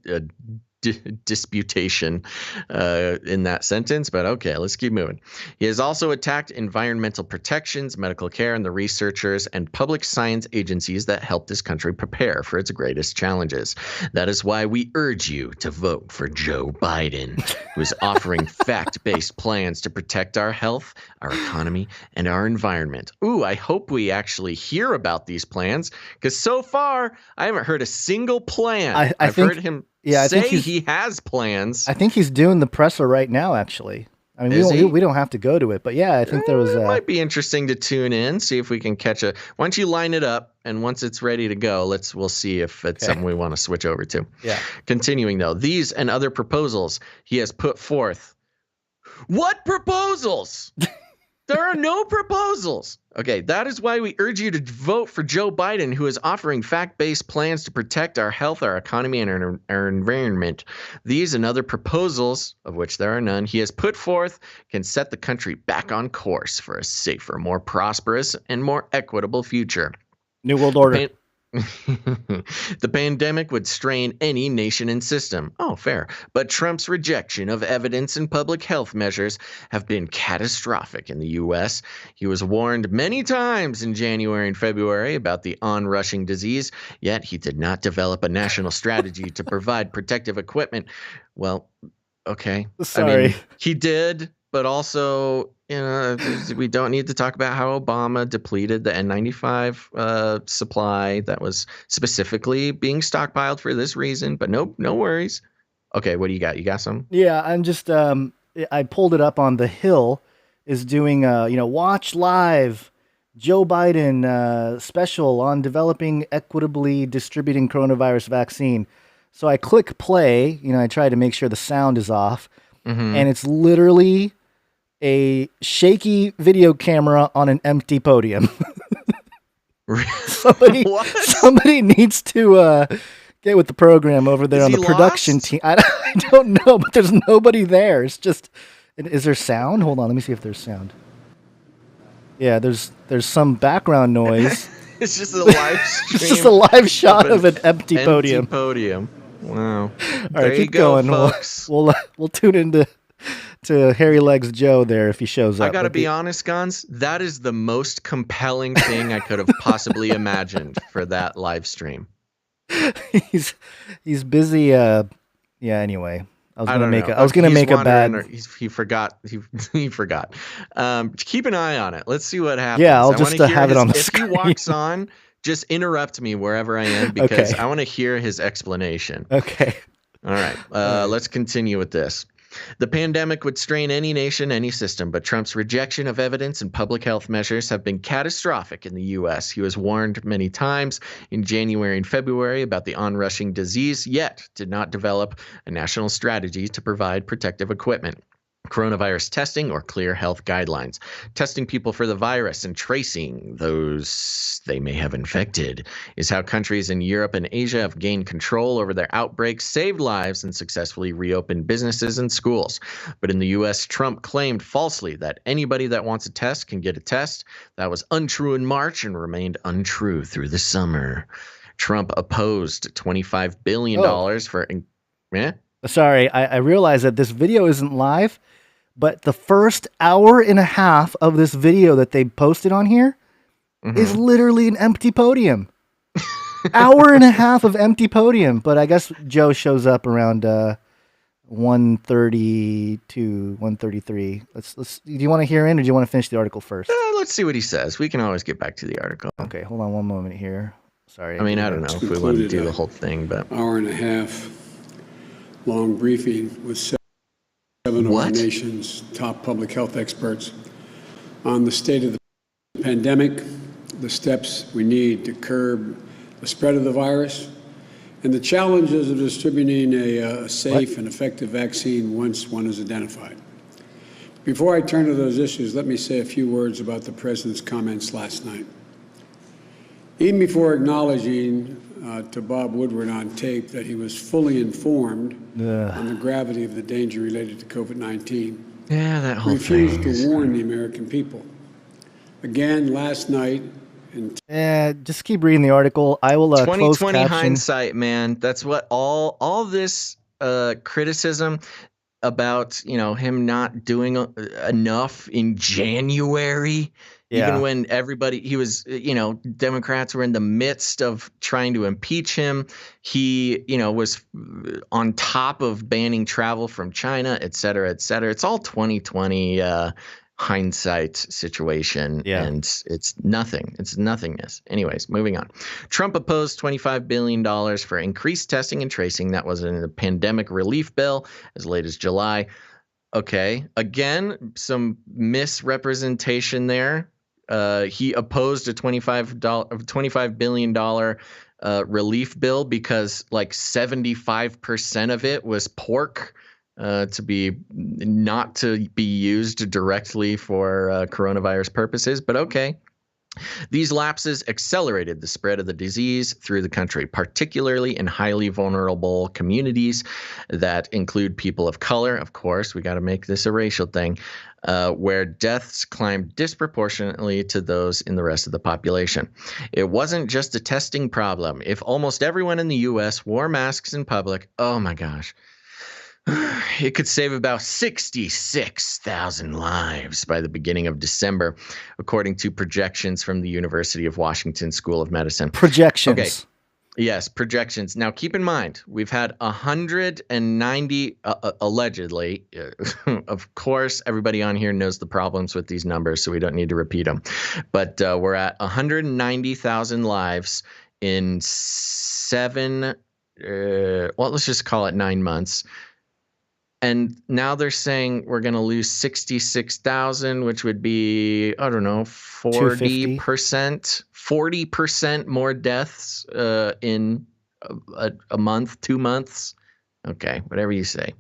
disputation in that sentence, but okay, let's keep moving. He has also attacked environmental protections, medical care, and the researchers and public science agencies that help this country prepare for its greatest challenges. That is why we urge you to vote for Joe Biden, who is offering fact-based plans to protect our health, our economy, and our environment. Ooh, I hope we actually hear about these plans, because so far, I haven't heard a single plan. I've heard him say he has plans. I think he's doing the presser right now, actually. I mean, we don't have to go to it, but yeah, I think there was. It might be interesting to tune in, see if we can catch a. Why don't you line it up, and once it's ready to go, we'll see if it's something we want to switch over to. Yeah. Continuing though, these and other proposals he has put forth. What proposals? There are no proposals. Okay, that is why we urge you to vote for Joe Biden, who is offering fact-based plans to protect our health, our economy, and our environment. These and other proposals, of which there are none, he has put forth can set the country back on course for a safer, more prosperous, and more equitable future. New World Order. The pandemic would strain any nation and system. Oh, fair. But Trump's rejection of evidence and public health measures have been catastrophic in the U.S. He was warned many times in January and February about the onrushing disease, yet he did not develop a national strategy to provide protective equipment. Well, okay. Sorry. I mean, he did, but also, we don't need to talk about how Obama depleted the N95 supply that was specifically being stockpiled for this reason. But no worries. Okay, what do you got? You got some? Yeah, I'm just I pulled it up on The Hill is doing watch live Joe Biden special on developing equitably distributing coronavirus vaccine. So I click play. I try to make sure the sound is off, and it's literally a shaky video camera on an empty podium. Somebody needs to get with the program over there on the production team. I don't know, but there's nobody there. It's just Is there sound? Hold on, let me see if there's sound. Yeah, there's some background noise. It's just a live stream. It's just a live shot of an empty podium. Wow. All right, there keep you go, going, folks. We'll tune into Hairy Legs Joe there if he shows up. I gotta be honest, Gons. That is the most compelling thing I could have possibly imagined for that live stream. He's busy. Yeah. Anyway, I was gonna make a bad. He forgot. He forgot. Keep an eye on it. Let's see what happens. Yeah, I'll just have it on the screen. If he walks on, just interrupt me wherever I am because I want to hear his explanation. Okay. All right. Let's continue with this. The pandemic would strain any nation, any system, but Trump's rejection of evidence and public health measures have been catastrophic in the U.S. He was warned many times in January and February about the onrushing disease, yet did not develop a national strategy to provide protective equipment, coronavirus testing, or clear health guidelines. Testing people for the virus and tracing those they may have infected is how countries in Europe and Asia have gained control over their outbreaks, saved lives, and successfully reopened businesses and schools. But in the U.S., Trump claimed falsely that anybody that wants a test can get a test. That was untrue in March and remained untrue through the summer. Trump opposed $25 billion for... Yeah? Sorry, I realize that this video isn't live, but the first hour and a half of this video that they posted on here is literally an empty podium. Hour and a half of empty podium. But I guess Joe shows up around 1:30 to 1:33. Let's. Do you want to hear in, or do you want to finish the article first? Let's see what he says. We can always get back to the article. Okay, hold on one moment here. Sorry. I mean, I don't know if we want to do the whole thing, but hour and a half long briefing with seven of our nation's top public health experts on the state of the pandemic, the steps we need to curb the spread of the virus, and the challenges of distributing a safe and effective vaccine once one is identified. Before I turn to those issues, let me say a few words about the President's comments last night. Even before acknowledging to Bob Woodward on tape that he was fully informed on the gravity of the danger related to COVID-19. Yeah, that whole refused thing. to warn the American people. Again, last night. Just keep reading the article. I will 2020 hindsight, man. That's what all this criticism about, him not doing enough in January. Yeah. Even when he was, Democrats were in the midst of trying to impeach him. He, was on top of banning travel from China, et cetera, et cetera. It's all 2020 hindsight situation. Yeah. And it's nothing. It's nothingness. Anyways, moving on. Trump opposed $25 billion for increased testing and tracing. That was in the pandemic relief bill as late as July. Okay. Again, some misrepresentation there. He opposed a $25 billion relief bill because like 75% of it was pork not to be used directly for coronavirus purposes. But okay. These lapses accelerated the spread of the disease through the country, particularly in highly vulnerable communities that include people of color. Of course, we got to make this a racial thing, where deaths climbed disproportionately to those in the rest of the population. It wasn't just a testing problem. If almost everyone in the U.S. wore masks in public, oh my gosh, it could save about 66,000 lives by the beginning of December, according to projections from the University of Washington School of Medicine. Projections. Okay. Yes, projections. Now, keep in mind, we've had 190, allegedly. Of course, everybody on here knows the problems with these numbers, so we don't need to repeat them. But we're at 190,000 lives in let's just call it 9 months. And now they're saying we're going to lose 66,000, which would be, I don't know, 40%, 40% more deaths in a month, 2 months. Okay, whatever you say.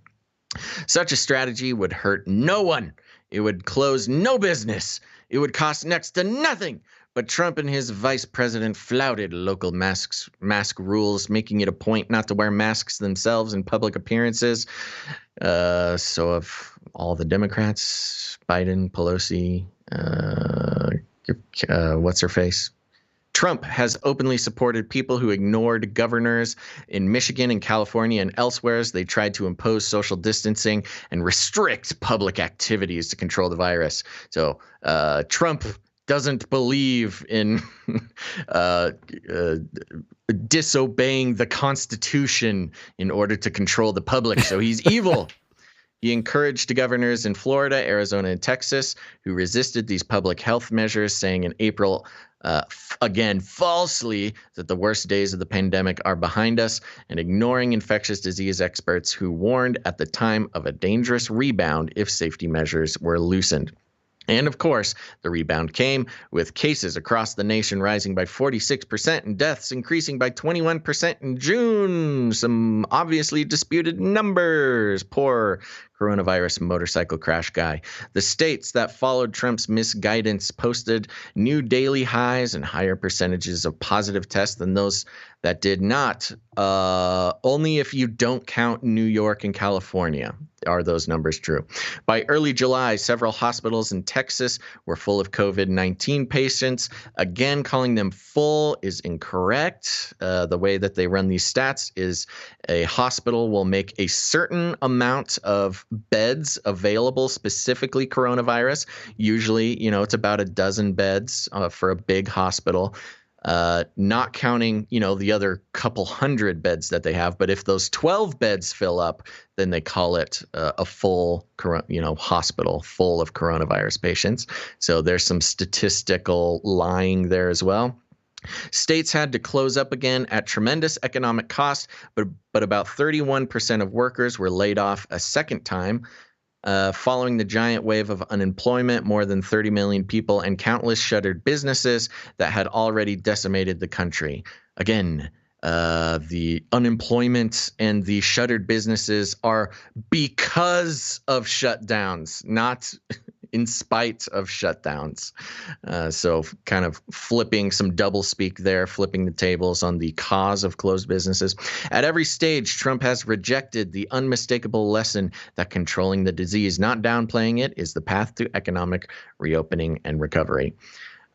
Such a strategy would hurt no one. It would close no business. It would cost next to nothing. But Trump and his vice president flouted local mask rules, making it a point not to wear masks themselves in public appearances. So all the Democrats, Biden, Pelosi, what's her face? Trump has openly supported people who ignored governors in Michigan and California and elsewhere as they tried to impose social distancing and restrict public activities to control the virus. So Trump doesn't believe in disobeying the Constitution in order to control the public. So he's evil. He encouraged governors in Florida, Arizona, and Texas who resisted these public health measures, saying in April, again, falsely, that the worst days of the pandemic are behind us, and ignoring infectious disease experts who warned at the time of a dangerous rebound if safety measures were loosened. And of course, the rebound came with cases across the nation rising by 46% and deaths increasing by 21% in June. Some obviously disputed numbers. Poor coronavirus motorcycle crash guy. The states that followed Trump's misguidance posted new daily highs and higher percentages of positive tests than those that did not. Only if you don't count New York and California are those numbers true. By early July, several hospitals in Texas were full of COVID-19 patients. Again, calling them full is incorrect. The way that they run these stats is a hospital will make a certain amount of beds available, specifically coronavirus. Usually, it's about a dozen beds for a big hospital. Not counting, the other couple hundred beds that they have. But if those 12 beds fill up, then they call it a full, hospital full of coronavirus patients. So there's some statistical lying there as well. States had to close up again at tremendous economic cost, but about 31% of workers were laid off a second time. Following the giant wave of unemployment, more than 30 million people and countless shuttered businesses that had already decimated the country. Again, the unemployment and the shuttered businesses are because of shutdowns, not in spite of shutdowns. So kind of flipping some double speak there, flipping the tables on the cause of closed businesses. At every stage, Trump has rejected the unmistakable lesson that controlling the disease, not downplaying it, is the path to economic reopening and recovery.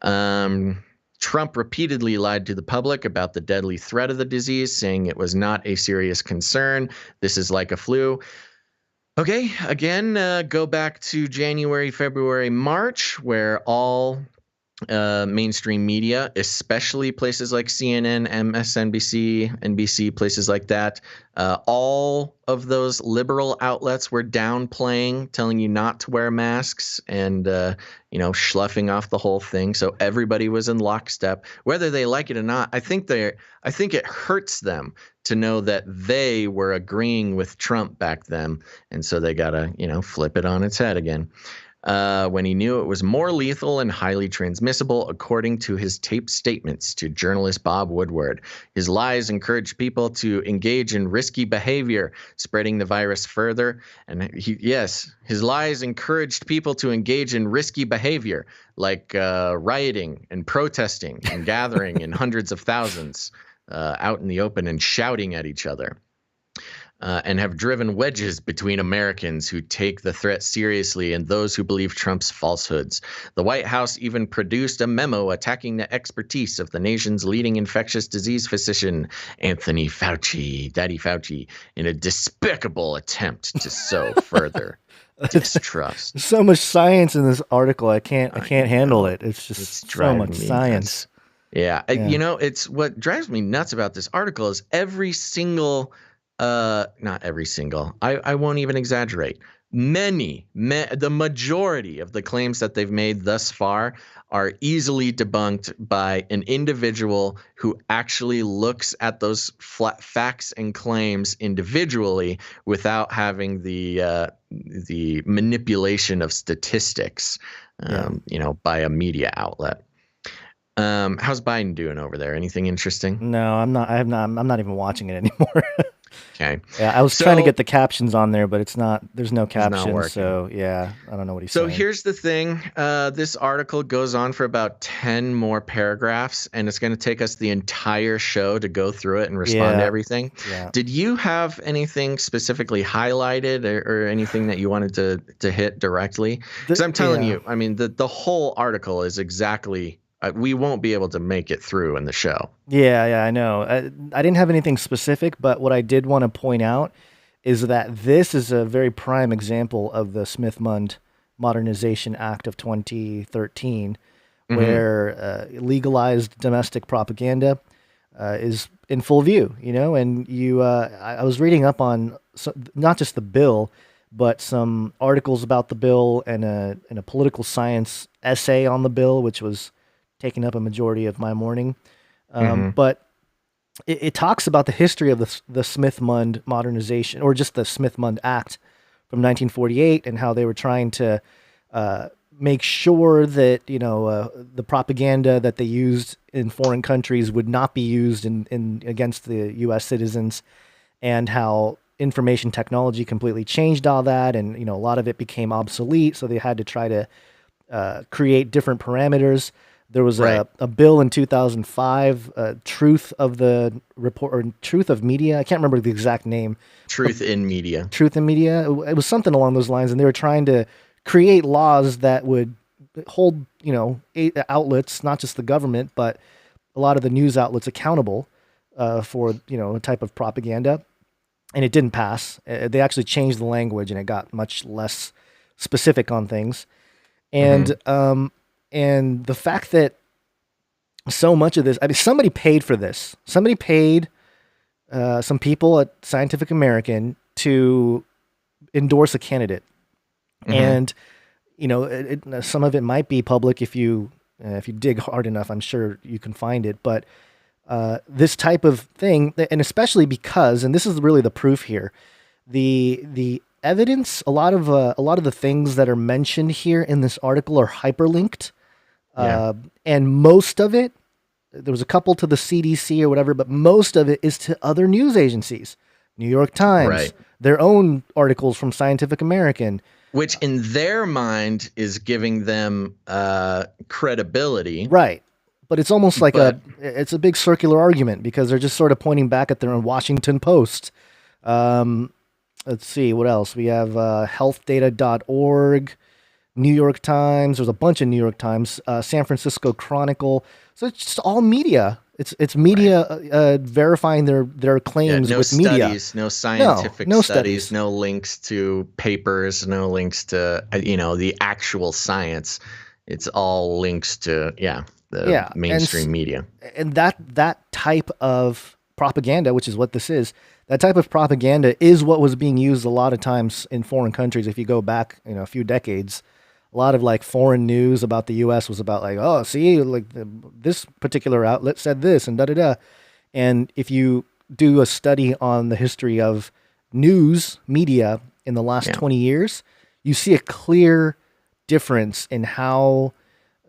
Trump repeatedly lied to the public about the deadly threat of the disease, saying it was not a serious concern. This is like a flu. Okay, again, go back to January, February, March, where all mainstream media, especially places like CNN, MSNBC, NBC, places like that, all of those liberal outlets were downplaying, telling you not to wear masks and, schluffing off the whole thing. So everybody was in lockstep, whether they like it or not. I think it hurts them to know that they were agreeing with Trump back then. And so they got to, flip it on its head again. When he knew it was more lethal and highly transmissible, according to his taped statements to journalist Bob Woodward. His lies encouraged people to engage in risky behavior, spreading the virus further. And his lies encouraged people to engage in risky behavior, like rioting and protesting and gathering in hundreds of thousands out in the open and shouting at each other. And have driven wedges between Americans who take the threat seriously and those who believe Trump's falsehoods. The White House even produced a memo attacking the expertise of the nation's leading infectious disease physician, Anthony Fauci, Daddy Fauci, in a despicable attempt to sow further distrust. There's so much science in this article. I can't handle it. It's just so much science. Yeah. It's what drives me nuts about this article is every single not every single. I won't even exaggerate. The majority of the claims that they've made thus far are easily debunked by an individual who actually looks at those facts and claims individually without having the manipulation of statistics, by a media outlet. How's Biden doing over there? Anything interesting? No, I'm not. I'm not even watching it anymore. Okay. Yeah, I was trying to get the captions on there, but it's not. There's no captions, working. so yeah, I don't know what he's So saying. here's the thing. This article goes on for about 10 more paragraphs, and it's going to take us the entire show to go through it and respond to everything. Yeah. Did you have anything specifically highlighted or anything that you wanted to hit directly? Because I'm telling you, I mean, the whole article is exactly we won't be able to make it through in the show. Yeah, I know. I didn't have anything specific, but what I did want to point out is that this is a very prime example of the Smith-Mundt Modernization Act of 2013, where legalized domestic propaganda is in full view, and I was reading up on not just the bill, but some articles about the bill and a political science essay on the bill, which was taking up a majority of my morning. But it talks about the history of the Smith-Mundt modernization, or just the Smith-Mundt Act from 1948, and how they were trying to make sure that the propaganda that they used in foreign countries would not be used in against the U.S. citizens, and how information technology completely changed all that, and a lot of it became obsolete. So they had to try to create different parameters. There was a bill in 2005, Truth of the Report, or Truth of Media. I can't remember the exact name. Truth in Media. Truth in Media. It was something along those lines, and they were trying to create laws that would hold, outlets, not just the government, but a lot of the news outlets accountable for, a type of propaganda. And it didn't pass. They actually changed the language, and it got much less specific on things. And and the fact that so much of this, I mean, somebody paid for this. Somebody paid some people at Scientific American to endorse a candidate. And, some of it might be public if you dig hard enough. I'm sure you can find it. But this type of thing, and especially because, and this is really the proof here, the evidence, a lot of the things that are mentioned here in this article are hyperlinked. And most of it, there was a couple to the CDC or whatever, but most of it is to other news agencies, New York Times, their own articles from Scientific American. Which in their mind is giving them credibility. Right. But it's almost like it's a big circular argument, because they're just sort of pointing back at their own Washington Post. Let's see, what else? We have healthdata.org, New York Times. There's a bunch of New York Times, San Francisco Chronicle. So it's just all media. It's media verifying their claims with media. No scientific studies, no links to papers, no links to the actual science. It's all links to the mainstream media. And that type of propaganda, which is what this is, that type of propaganda is what was being used a lot of times in foreign countries. If you go back, a few decades, a lot of like foreign news about the U.S. was about like, oh, see, like this particular outlet said this and da-da-da. And if you do a study on the history of news media in the last 20 years, you see a clear difference in how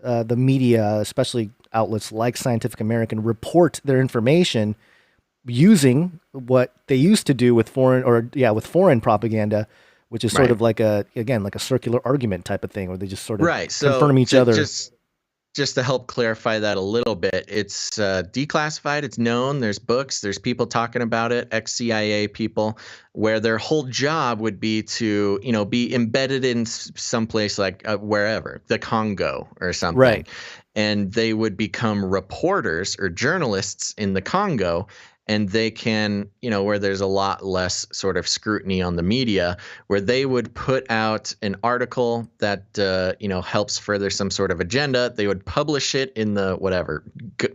the media, especially outlets like Scientific American, report their information using what they used to do with foreign propaganda, which is sort of like a circular argument type of thing, where they just sort of confirm each other. Just to help clarify that a little bit, it's declassified, it's known, there's books, there's people talking about it, ex-CIA people, where their whole job would be to, be embedded in someplace like wherever, the Congo or something. Right. And they would become reporters or journalists in the Congo. And they can, where there's a lot less sort of scrutiny on the media, where they would put out an article that, helps further some sort of agenda. They would publish it in the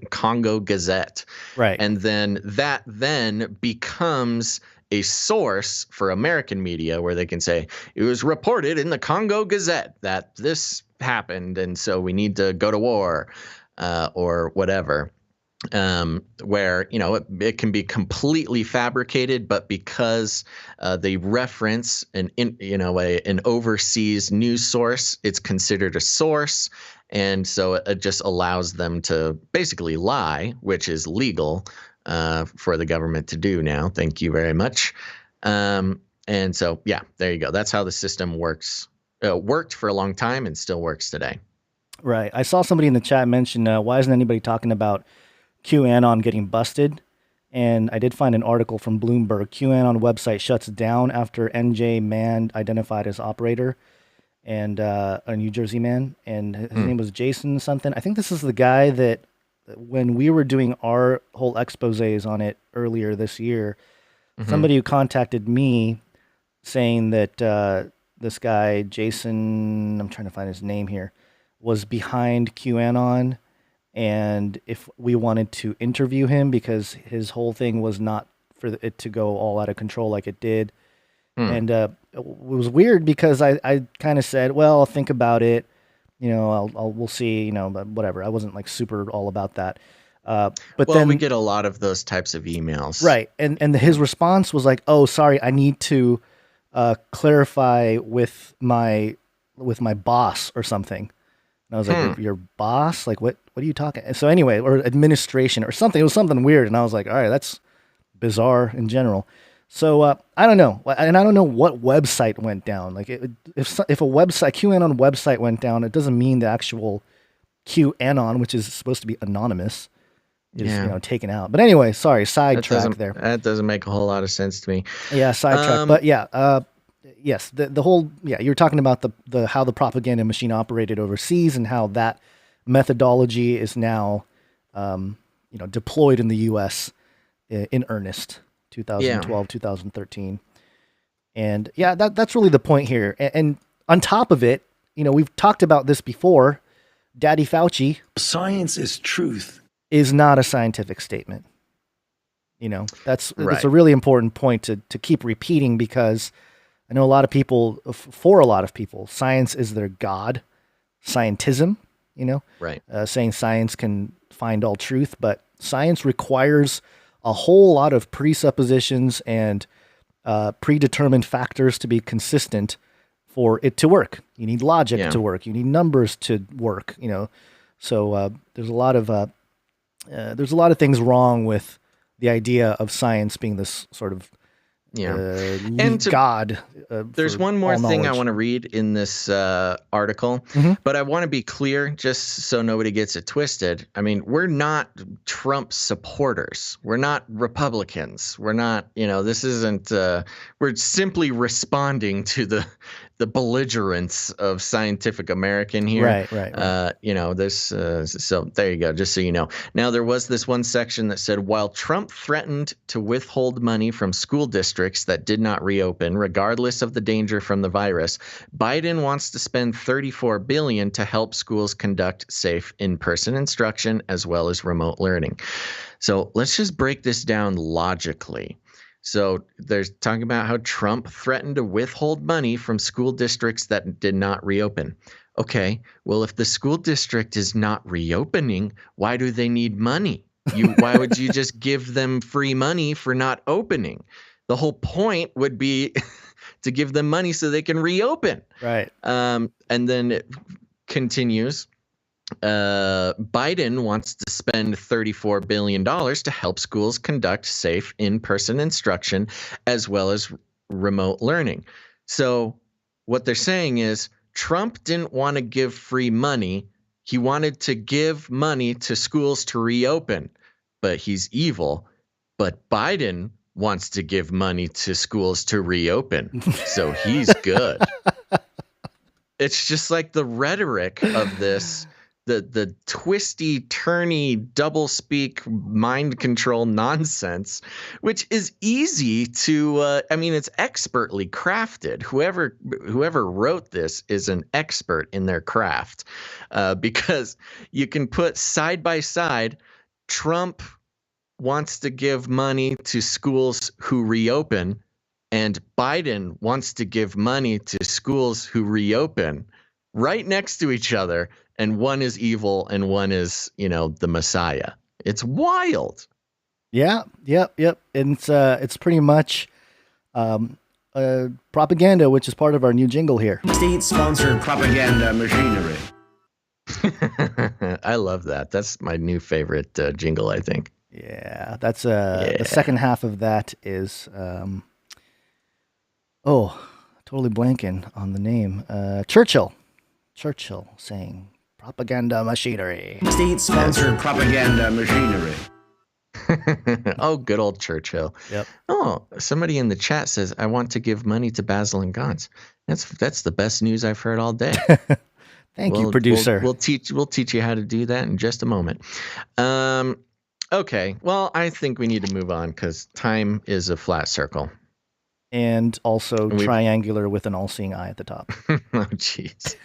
Congo Gazette. Right. And then that becomes a source for American media, where they can say, it was reported in the Congo Gazette that this happened, and so we need to go to war or whatever. Where it can be completely fabricated, but because they reference an overseas news source, it's considered a source, and so it just allows them to basically lie, which is legal for the government to do now. Thank you very much. And so, yeah, there you go. That's how the system works. Worked for a long time and still works today. Right. I saw somebody in the chat mention, why isn't anybody talking about QAnon getting busted? And I did find an article from Bloomberg. QAnon website shuts down after NJ man identified as operator, and a New Jersey man, and his name was Jason something. I think this is the guy that when we were doing our whole exposés on it earlier this year, somebody who contacted me saying that this guy, Jason, I'm trying to find his name here, was behind QAnon, and if we wanted to interview him because his whole thing was not for it to go all out of control like it did. And it was weird because I kind of said, well, I'll think about it. You know, we'll see, you know, but whatever. I wasn't like super all about that. But then we get a lot of those types of emails. Right. And his response was like, oh, sorry, I need to clarify with my boss or something. And I was like, your boss? Like, what are you talking? So anyway, or administration or something. It was something weird. And I was like, all right, that's bizarre in general. So I don't know. And I don't know what website went down. Like if a website, QAnon website went down, it doesn't mean the actual QAnon, which is supposed to be anonymous, is taken out. But anyway, sorry, sidetrack there. That doesn't make a whole lot of sense to me. Yeah, sidetrack. But yeah, yes, the whole you were talking about the how the propaganda machine operated overseas and how that methodology is now deployed in the U.S. in earnest. 2012, 2013. And yeah, that's really the point here. And on top of it, we've talked about this before. Daddy Fauci, science is truth, is not a scientific statement. That's right. a really important point to keep repeating, because I know a lot of people, for a lot of people, science is their God. Scientism, right. Saying science can find all truth, but science requires a whole lot of presuppositions and predetermined factors to be consistent for it to work. You need logic to work. You need numbers to work. So there's a lot of things wrong with the idea of science being this sort of God. There's one more thing I want to read in this article, but I want to be clear just so nobody gets it twisted. I mean, we're not Trump supporters. We're not Republicans. We're not, this isn't, we're simply responding to the belligerence of Scientific American here. Right. So there you go, just so you know. Now, there was this one section that said, while Trump threatened to withhold money from school districts that did not reopen, regardless of the danger from the virus, Biden wants to spend $34 billion to help schools conduct safe in-person instruction as well as remote learning. So let's just break this down logically. So there's talking about how Trump threatened to withhold money from school districts that did not reopen. Okay, well, if the school district is not reopening, why do they need money? Why would you just give them free money for not opening? The whole point would be to give them money so they can reopen. Right. And then it continues. Biden wants to spend $34 billion to help schools conduct safe in-person instruction as well as remote learning. So what they're saying is Trump didn't want to give free money. He wanted to give money to schools to reopen, but he's evil. But Biden wants to give money to schools to reopen, so he's good. It's just like the rhetoric of this. The twisty, turny, double-speak, mind control nonsense, which is easy to, it's expertly crafted. Whoever wrote this is an expert in their craft, because you can put side by side, Trump wants to give money to schools who reopen, and Biden wants to give money to schools who reopen, right next to each other. And one is evil and one is, the Messiah. It's wild. Yeah. And it's pretty much propaganda, which is part of our new jingle here. State-sponsored propaganda machinery. I love that. That's my new favorite jingle, I think. Yeah, that's the second half of that is totally blanking on the name. Churchill saying propaganda machinery. State-sponsored propaganda machinery. Oh, good old Churchill. Yep. Oh, somebody in the chat says, I want to give money to Basil and Gantz. That's the best news I've heard all day. Thank you, producer. We'll teach you how to do that in just a moment. Okay. Well, I think we need to move on because time is a flat circle. And also triangular with an all-seeing eye at the top. Oh, jeez.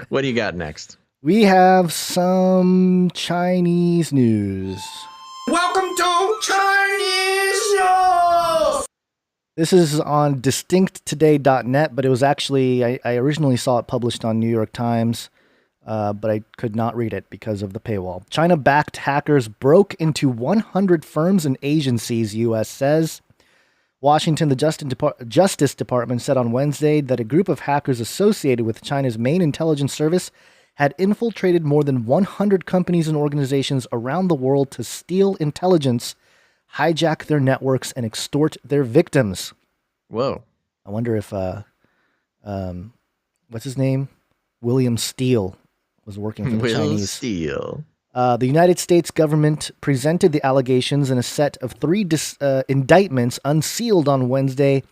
What do you got next? We have some Chinese news. Welcome to Chinese News! This is on distincttoday.net, but it was actually, I originally saw it published on New York Times, but I could not read it because of the paywall. China-backed hackers broke into 100 firms and agencies, U.S. says. Washington, the Justice Department said on Wednesday that a group of hackers associated with China's main intelligence service had infiltrated more than 100 companies and organizations around the world to steal intelligence, hijack their networks, and extort their victims. Whoa. I wonder if, what's his name? William Steele was working for the Chinese. Steele. The United States government presented the allegations in a set of 3 indictments unsealed on Wednesday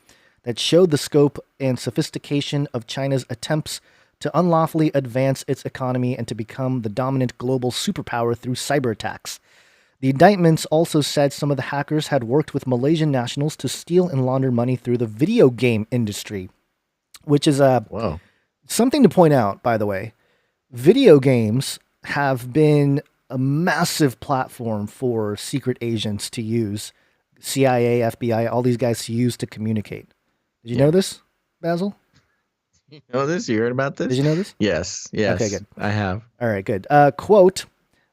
that showed the scope and sophistication of China's attempts to unlawfully advance its economy and to become the dominant global superpower through cyber attacks. The indictments also said some of the hackers had worked with Malaysian nationals to steal and launder money through the video game industry, which is something to point out, by the way. Video games have been a massive platform for secret agents to use, CIA, FBI, all these guys to use to communicate. Did you know this, Basil? You know this? You heard about this? Did you know this? Yes. Okay, good. I have. All right, good. Quote,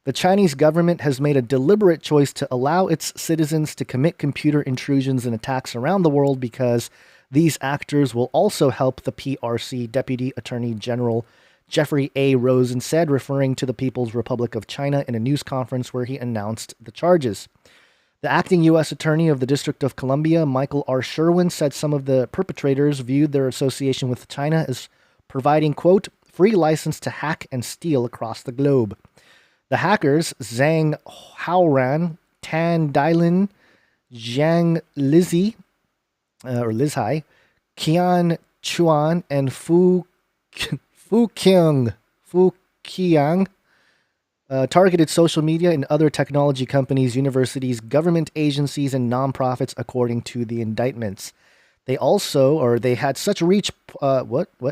the Chinese government has made a deliberate choice to allow its citizens to commit computer intrusions and attacks around the world because these actors will also help the PRC Deputy Attorney General Jeffrey A. Rosen said, referring to the People's Republic of China in a news conference where he announced the charges. The acting U.S. Attorney of the District of Columbia, Michael R. Sherwin, said some of the perpetrators viewed their association with China as providing, quote, free license to hack and steal across the globe. The hackers, Zhang Haoran, Tan Dailin, Zhang Lizhi, Qian Chuan, and Fu Qiang, targeted social media and other technology companies, universities, government agencies, and nonprofits, according to the indictments. They had such reach.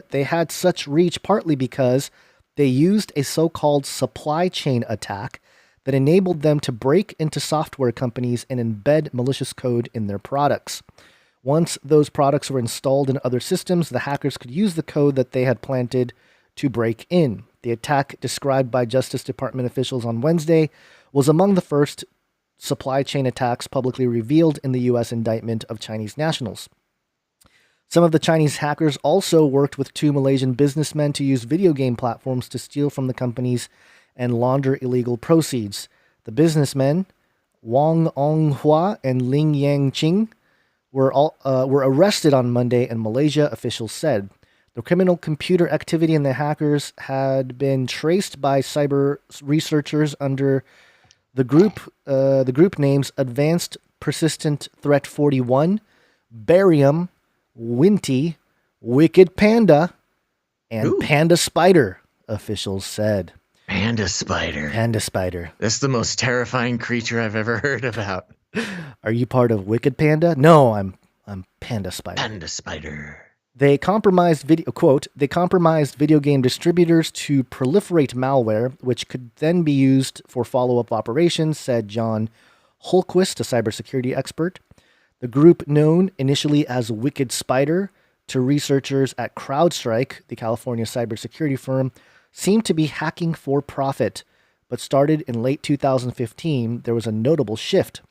They had such reach partly because they used a so-called supply chain attack that enabled them to break into software companies and embed malicious code in their products. Once those products were installed in other systems, the hackers could use the code that they had planted to break in. The attack, described by Justice Department officials on Wednesday, was among the first supply chain attacks publicly revealed in the U.S. indictment of Chinese nationals. Some of the Chinese hackers also worked with 2 Malaysian businessmen to use video game platforms to steal from the companies and launder illegal proceeds. The businessmen, Wang Onghua and Ling Yang were arrested on Monday in Malaysia, officials said. The criminal computer activity in the hackers had been traced by cyber researchers under the group names Advanced Persistent Threat 41, Barium, Winty, Wicked Panda, and Panda Spider, officials said. Panda Spider. Panda Spider. That's the most terrifying creature I've ever heard about. Are you part of Wicked Panda? No, I'm Panda Spider. Panda Spider. They compromised video game distributors to proliferate malware, which could then be used for follow-up operations, said John Holquist, a cybersecurity expert. The group, known initially as Wicked Spider to researchers at CrowdStrike, the California cybersecurity firm, seemed to be hacking for profit, but started in late 2015. There was a notable shift.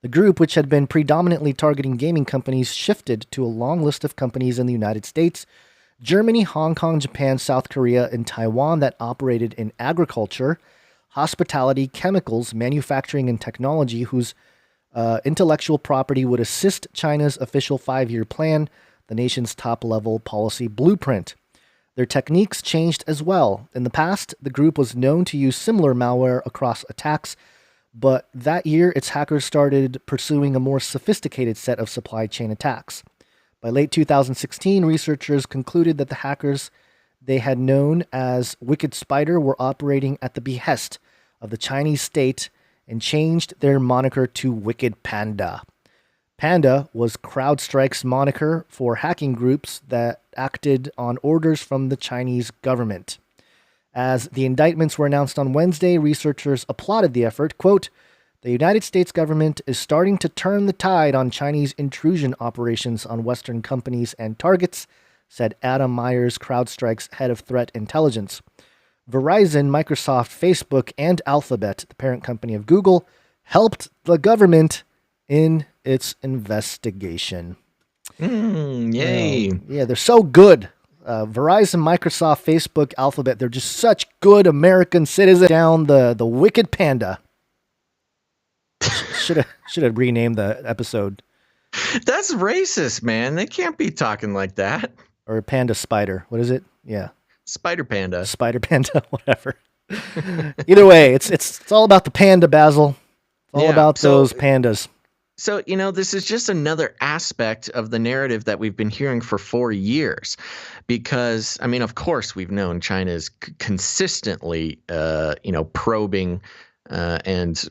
The group, which had been predominantly targeting gaming companies, shifted to a long list of companies in the United States, Germany, Hong Kong, Japan, South Korea, and Taiwan that operated in agriculture, hospitality, chemicals, manufacturing, and technology, whose intellectual property would assist China's official 5-year plan, the nation's top-level policy blueprint. Their techniques changed as well. In the past, the group was known to use similar malware across attacks, but that year, its hackers started pursuing a more sophisticated set of supply chain attacks. By late 2016, researchers concluded that the hackers they had known as Wicked Spider were operating at the behest of the Chinese state and changed their moniker to Wicked Panda. Panda was CrowdStrike's moniker for hacking groups that acted on orders from the Chinese government. As the indictments were announced on Wednesday, researchers applauded the effort. Quote, "The United States government is starting to turn the tide on Chinese intrusion operations on Western companies and targets," said Adam Myers, CrowdStrike's head of threat intelligence. Verizon, Microsoft, Facebook, and Alphabet, the parent company of Google, helped the government in its investigation. Yay. Yeah, they're so good. Verizon, Microsoft, Facebook, Alphabet, they're just such good American citizens. Down the Wicked Panda. Should have renamed the episode. That's racist, man. They can't be talking like that. Or Panda Spider. What is it? Yeah. Spider Panda. Spider Panda, whatever. Either way, it's all about the panda, Basil. It's all about those pandas. So, this is just another aspect of the narrative that we've been hearing for 4 years. Because, of course, we've known China is consistently, probing and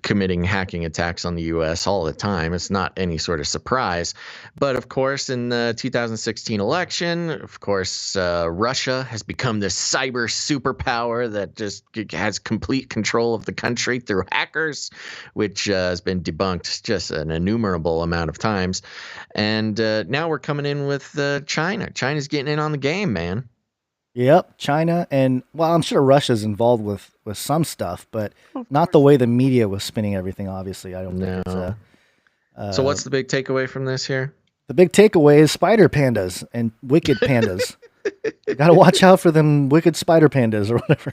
committing hacking attacks on the U.S. all the time. It's not any sort of surprise. But, of course, in the 2016 election, of course, Russia has become this cyber superpower that just has complete control of the country through hackers, which has been debunked just an innumerable amount of times. And now we're coming in with China. China's getting in on the game, man. Yep, China, and well, I'm sure Russia's involved with some stuff, but not the way the media was spinning everything. Obviously, I don't think it's. So, what's the big takeaway from this here? The big takeaway is spider pandas and wicked pandas. You got to watch out for them wicked spider pandas or whatever.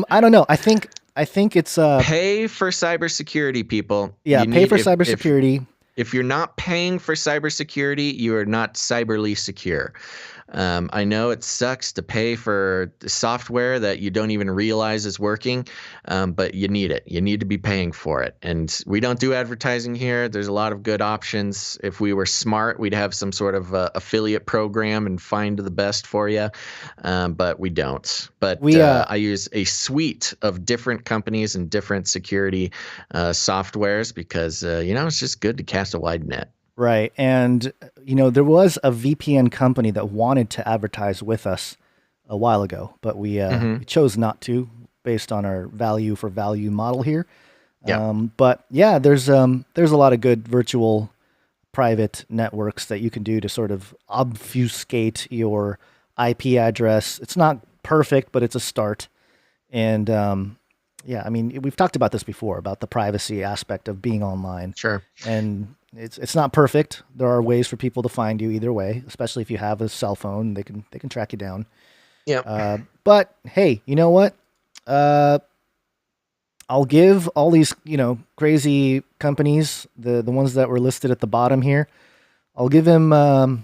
I don't know. I think it's pay for cybersecurity, people. Yeah, pay for cybersecurity. If you're not paying for cybersecurity, you are not cyberly secure. I know it sucks to pay for software that you don't even realize is working, but you need it. You need to be paying for it. And we don't do advertising here. There's a lot of good options. If we were smart, we'd have some sort of affiliate program and find the best for you, but we don't. But I use a suite of different companies and different security softwares because, it's just good to cast a wide net. Right. And, there was a VPN company that wanted to advertise with us a while ago, but we chose not to based on our value for value model here. Yeah. But yeah, there's a lot of good virtual private networks that you can do to sort of obfuscate your IP address. It's not perfect, but it's a start. And, we've talked about this before, about the privacy aspect of being online. Sure. And it's not perfect. There are ways for people to find you either way, especially if you have a cell phone. They can track you down. Yeah. But hey, you know what? I'll give all these crazy companies, the ones that were listed at the bottom here, I'll give him an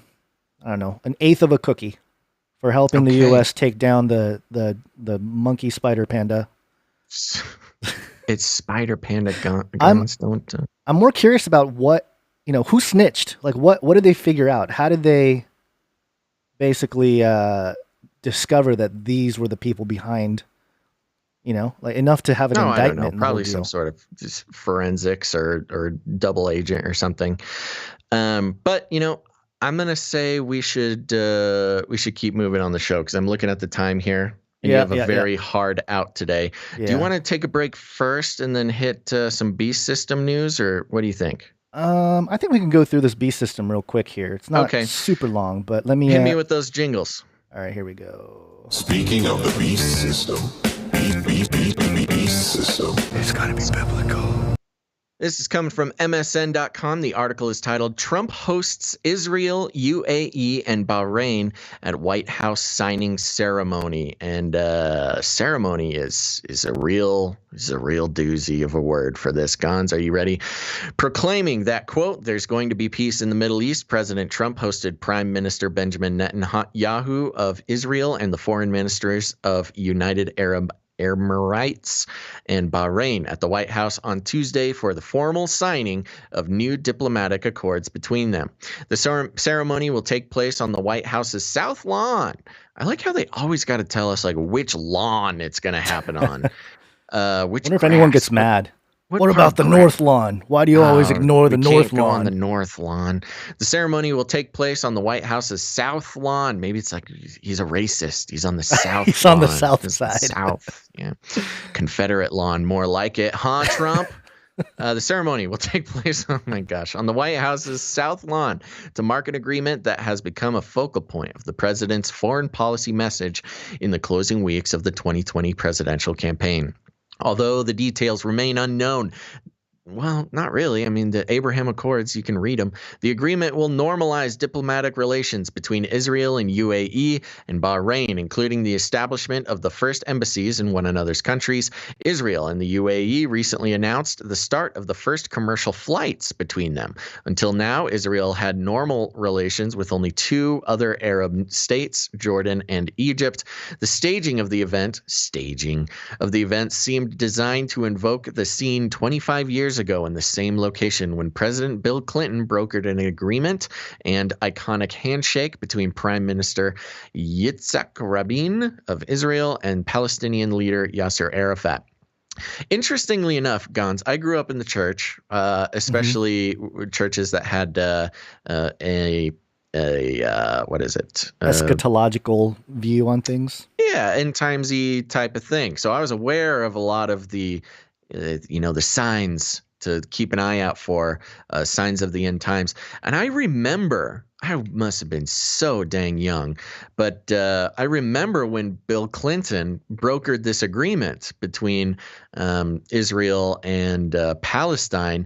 eighth of a cookie for helping the U.S. take down the monkey spider panda. It's spider panda guns. I'm more curious about what. Who snitched? Like, what did they figure out? How did they basically discover that these were the people behind, enough to have an indictment? I don't know. Probably some sort of just forensics or double agent or something. But, I'm going to say we should keep moving on the show because I'm looking at the time here. And you have a very hard out today. Yeah. Do you want to take a break first and then hit some beast system news, or what do you think? I think we can go through this beast system real quick here. It's not super long, but let me hit me with those jingles. All right, here we go. Speaking of the beast system, beast system, it's got to be biblical. This is coming from MSN.com. The article is titled "Trump Hosts Israel, UAE, and Bahrain at White House Signing Ceremony." And ceremony is a real doozy of a word for this. Gons, are you ready? Proclaiming that, quote, "there's going to be peace in the Middle East," President Trump hosted Prime Minister Benjamin Netanyahu of Israel and the foreign ministers of United Arab Emirates and Bahrain at the White House on Tuesday for the formal signing of new diplomatic accords between them. The ceremony will take place on the White House's South Lawn. I like how they always got to tell us like which lawn it's going to happen on. Wonder if anyone gets mad. What about the North Lawn? Why do you always ignore the North Lawn? On the North Lawn. The ceremony will take place on the White House's South Lawn. Maybe it's like he's a racist. He's on the South He's lawn. on the South side. South, yeah. Confederate lawn, more like it. Huh, Trump? The ceremony will take place, oh my gosh, on the White House's South Lawn to mark an agreement that has become a focal point of the president's foreign policy message in the closing weeks of the 2020 presidential campaign. Although the details remain unknown, well, not really. I mean, the Abraham Accords, you can read them. The agreement will normalize diplomatic relations between Israel and UAE and Bahrain, including the establishment of the first embassies in one another's countries. Israel and the UAE recently announced the start of the first commercial flights between them. Until now, Israel had normal relations with only two other Arab states, Jordan and Egypt. The staging of the event seemed designed to invoke the scene 25 years ago in the same location when President Bill Clinton brokered an agreement and iconic handshake between Prime Minister Yitzhak Rabin of Israel and Palestinian leader Yasser Arafat. Interestingly enough, Gons, I grew up in the church, especially churches that had what is it? Eschatological view on things. Yeah, end timesy type of thing. So I was aware of a lot of the the signs to keep an eye out for, signs of the end times. And I remember, I must have been so dang young, but I remember when Bill Clinton brokered this agreement between Israel and Palestine.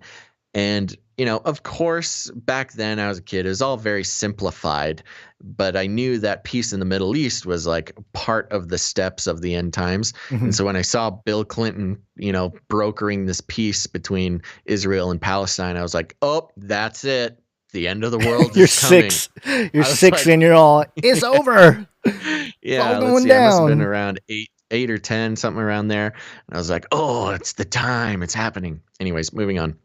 And, of course, back then I was a kid, it was all very simplified, but I knew that peace in the Middle East was like part of the steps of the end times. Mm-hmm. And so when I saw Bill Clinton, brokering this peace between Israel and Palestine, I was like, oh, that's it. The end of the world is coming. You're six and you're all, it's over. Yeah, let's see, I must have been around eight or 10, something around there. And I was like, oh, it's the time. It's happening. Anyways, moving on.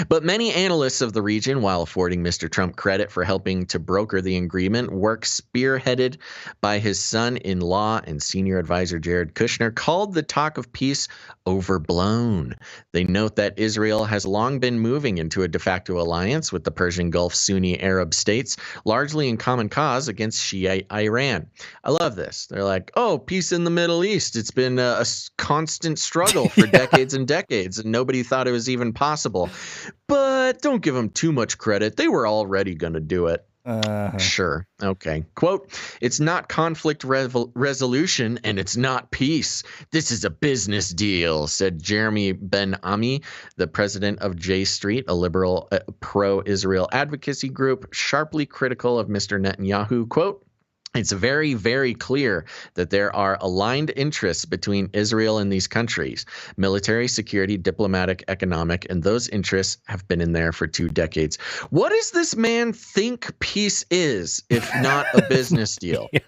But many analysts of the region, while affording Mr. Trump credit for helping to broker the agreement, work spearheaded by his son-in-law and senior advisor Jared Kushner, called the talk of peace overblown. They note that Israel has long been moving into a de facto alliance with the Persian Gulf Sunni Arab states, largely in common cause against Shiite Iran. I love this. They're like, oh, peace in the Middle East. It's been a constant struggle for decades and decades, and nobody thought it was even possible. But don't give them too much credit. They were already going to do it. Sure. Okay. Quote, it's not conflict resolution and it's not peace. This is a business deal, said Jeremy Ben-Ami, the president of J Street, a liberal pro-Israel advocacy group, sharply critical of Mr. Netanyahu. Quote, it's very, very clear that there are aligned interests between Israel and these countries, military, security, diplomatic, economic, and those interests have been in there for 2 decades. What does this man think peace is, if not a business deal? Yeah,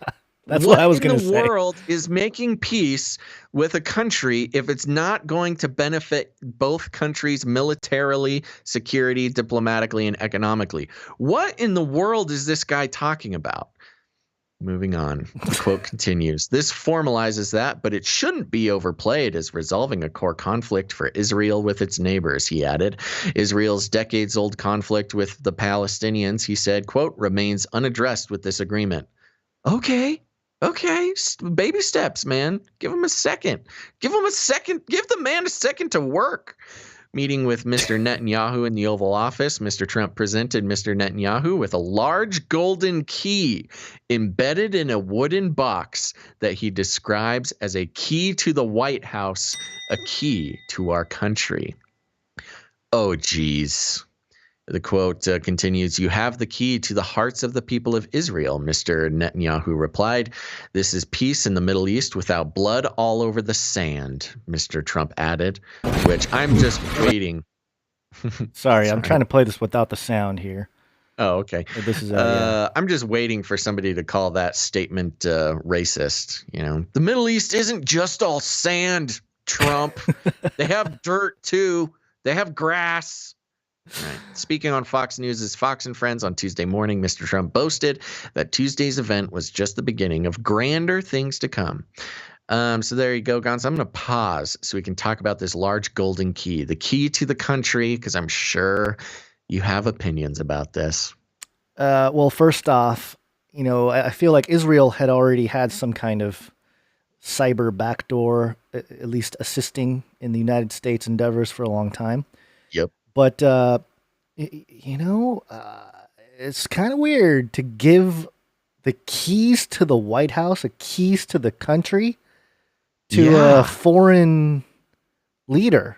that's what I was going to say. What in the world is making peace with a country if it's not going to benefit both countries militarily, security, diplomatically, and economically? What in the world is this guy talking about? Moving on, the quote continues, this formalizes that, but it shouldn't be overplayed as resolving a core conflict for Israel with its neighbors, he added. Israel's decades-old conflict with the Palestinians, he said, quote, remains unaddressed with this agreement. Okay, baby steps, man. Give him a second. Give the man a second to work. Meeting with Mr. Netanyahu in the Oval Office, Mr. Trump presented Mr. Netanyahu with a large golden key embedded in a wooden box that he describes as a key to the White House, a key to our country. Oh, geez. The quote continues, "You have the key to the hearts of the people of Israel," Mr. Netanyahu replied. "This is peace in the Middle East without blood all over the sand," Mr. Trump added, which I'm just waiting. Sorry, I'm trying to play this without the sound here. Oh, okay. This is yeah. I'm just waiting for somebody to call that statement racist. You know, the Middle East isn't just all sand, Trump. They have dirt too. They have grass. Right. Speaking on Fox News' Fox and Friends on Tuesday morning, Mr. Trump boasted that Tuesday's event was just the beginning of grander things to come. So there you go, Gons. I'm going to pause so we can talk about this large golden key, the key to the country, because I'm sure you have opinions about this. Well, first off, you know, I feel like Israel had already had some kind of cyber backdoor, at least assisting in the United States endeavors for a long time. Yep. But, you know, it's kind of weird to give the keys to the White House, the keys to the country, to a foreign leader.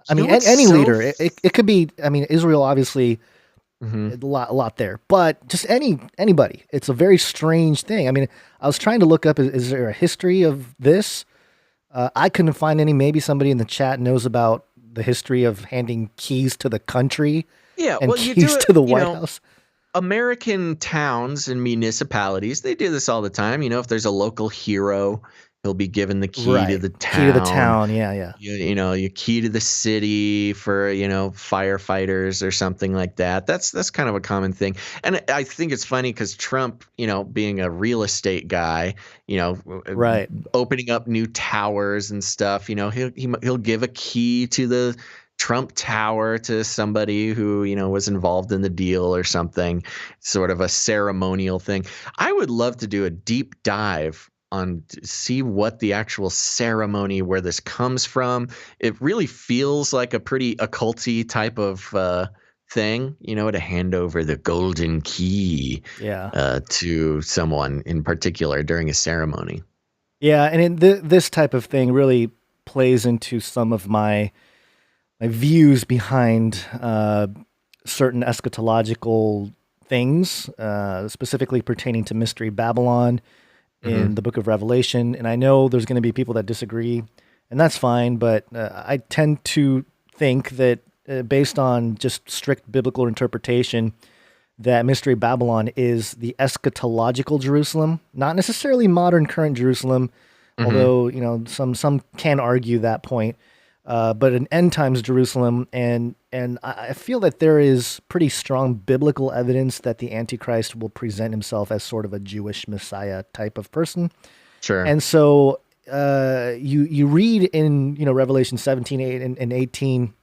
I mean, any leader. It could be, I mean, Israel, obviously, a lot there. But just anybody. It's a very strange thing. I mean, I was trying to look up, is there a history of this? I couldn't find any. Maybe somebody in the chat knows about the history of handing keys to the country and keys to the White House. American towns and municipalities, they do this all the time. You know, if there's a local hero, he'll be given the key to the town. Key to the town, yeah. You know, your key to the city for, you know, firefighters or something like that. That's kind of a common thing. And I think it's funny because Trump, you know, being a real estate guy, you know, opening up new towers and stuff, you know, he'll give a key to the Trump Tower to somebody who, you know, was involved in the deal or something, sort of a ceremonial thing. I would love to do a deep dive on see what the actual ceremony where this comes from. It really feels like a pretty occulty type of thing, you know, to hand over the golden key to someone in particular during a ceremony. Yeah, and this type of thing really plays into some of my views behind certain eschatological things, specifically pertaining to Mystery Babylon in the book of Revelation. And I know there's going to be people that disagree, and that's fine, but I tend to think that based on just strict biblical interpretation, that Mystery Babylon is the eschatological Jerusalem, not necessarily modern current Jerusalem, although, you know, some can argue that point. But an end times Jerusalem, and I feel that there is pretty strong biblical evidence that the Antichrist will present himself as sort of a Jewish Messiah type of person. Sure. And so you read in, you know, Revelation 17:8 and 18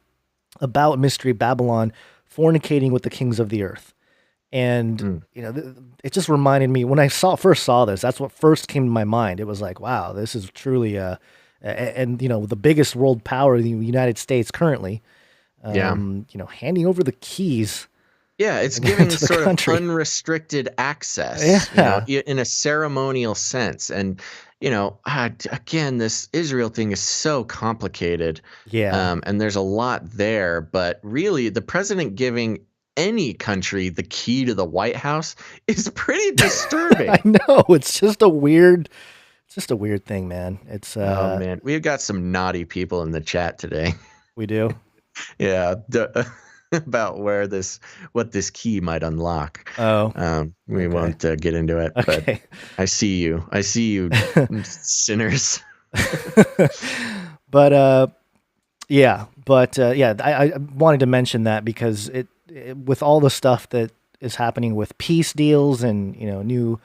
about Mystery Babylon fornicating with the kings of the earth. And, you know, it just reminded me when I first saw this, that's what first came to my mind. It was like, wow, this is truly and, you know, the biggest world power in the United States currently, you know, handing over the keys. Yeah, it's giving sort of unrestricted access, you know, in a ceremonial sense. And, you know, again, this Israel thing is so complicated. Yeah. And there's a lot there. But really, the president giving any country the key to the White House is pretty disturbing. I know. It's just a weird thing, man. It's oh man, we've got some naughty people in the chat today. We do. Yeah, about what this key might unlock. Oh, we won't get into it. Okay. But I see you, sinners. But I wanted to mention that because it with all the stuff that is happening with peace deals and, you know, new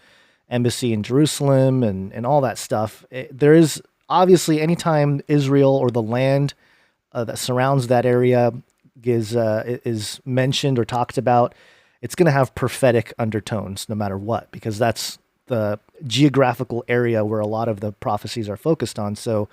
embassy in Jerusalem and all that stuff. There is obviously anytime Israel or the land that surrounds that area is mentioned or talked about, it's going to have prophetic undertones no matter what, because that's the geographical area where a lot of the prophecies are focused on. So,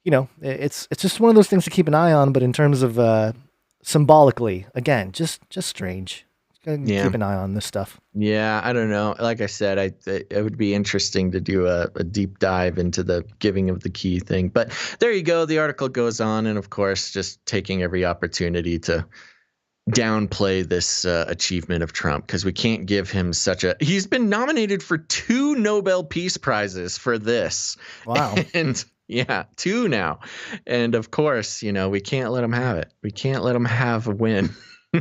you know, it's just one of those things to keep an eye on. But in terms of symbolically, again, just strange. Keep an eye on this stuff. Yeah, I don't know. Like I said, it would be interesting to do a deep dive into the giving of the key thing. But there you go. The article goes on, and of course, just taking every opportunity to downplay this achievement of Trump, because we can't give him he's been nominated for 2 Nobel Peace Prizes for this. Wow. And yeah, 2 now. And of course, we can't let him have it. We can't let him have a win.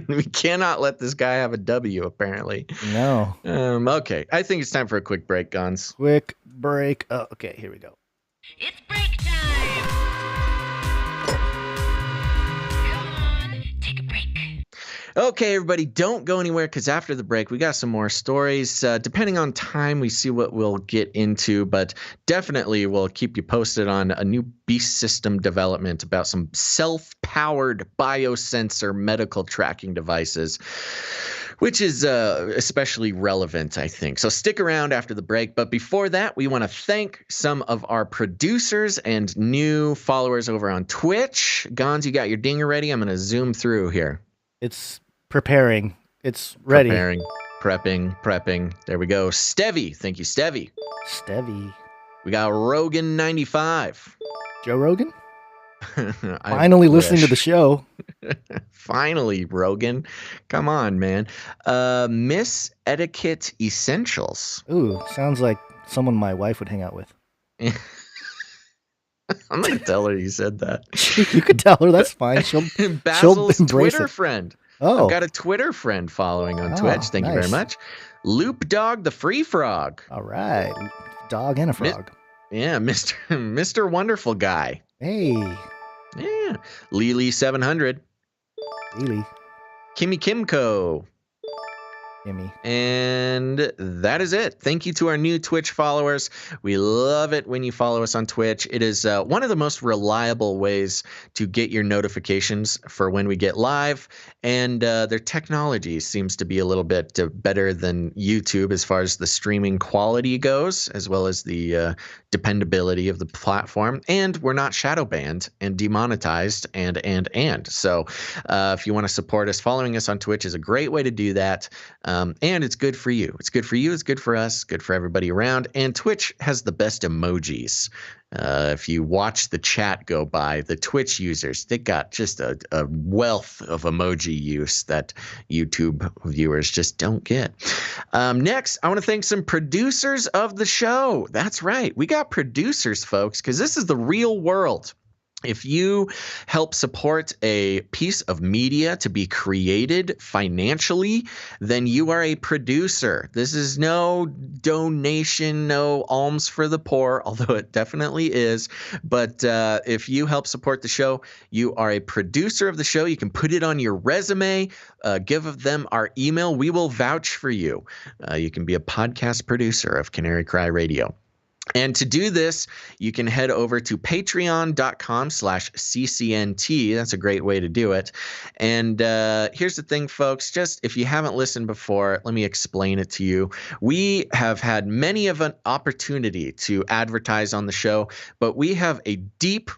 We cannot let this guy have a W, apparently. No. Okay. I think it's time for a quick break, Gons. Quick break. Oh, okay, here we go. It's break time. Come on, take a break. Okay, everybody, don't go anywhere, because after the break, we got some more stories. Depending on time, we see what we'll get into, but definitely we'll keep you posted on a new beast system development about some self-powered biosensor medical tracking devices, which is especially relevant, I think. So stick around after the break. But before that, we want to thank some of our producers and new followers over on Twitch. Gons, you got your dinger ready? I'm going to zoom through here. It's preparing. It's ready. Prepping. There we go. Stevie. Thank you, Stevie. We got Rogan95. Joe Rogan? Finally listening to the show. Finally, Rogan. Come on, man. Miss Etiquette Essentials. Ooh, sounds like someone my wife would hang out with. I'm going to tell her you said that. You could tell her. That's fine. She'll Basil's embrace Twitter it. friend. Oh. I've got a Twitter friend following on Twitch. Thank you very much. Loop Dog the Free Frog. All right. Dog and a frog. Yeah, Mr. Wonderful Guy. Hey. Yeah. Lily 700. Lily. Kimmy Kimco. Kimmy. And that is it. Thank you to our new Twitch followers. We love it when you follow us on Twitch. It is one of the most reliable ways to get your notifications for when we get live. And their technology seems to be a little bit better than YouTube as far as the streaming quality goes, as well as the dependability of the platform. And we're not shadow banned and demonetized and. So if you want to support us, following us on Twitch is a great way to do that. And it's good for you. It's good for you. It's good for us. Good for everybody around. And Twitch has the best emojis. If you watch the chat go by, the Twitch users, they got just a wealth of emoji use that YouTube viewers just don't get. Next, I want to thank some producers of the show. That's right. We got producers, folks, because this is the real world. If you help support a piece of media to be created financially, then you are a producer. This is no donation, no alms for the poor, although it definitely is. But if you help support the show, you are a producer of the show. You can put it on your resume, give them our email. We will vouch for you. You can be a podcast producer of Canary Cry Radio. And to do this, you can head over to patreon.com/CCNT. That's a great way to do it. And here's the thing, folks. Just if you haven't listened before, let me explain it to you. We have had many of an opportunity to advertise on the show, but we have a deep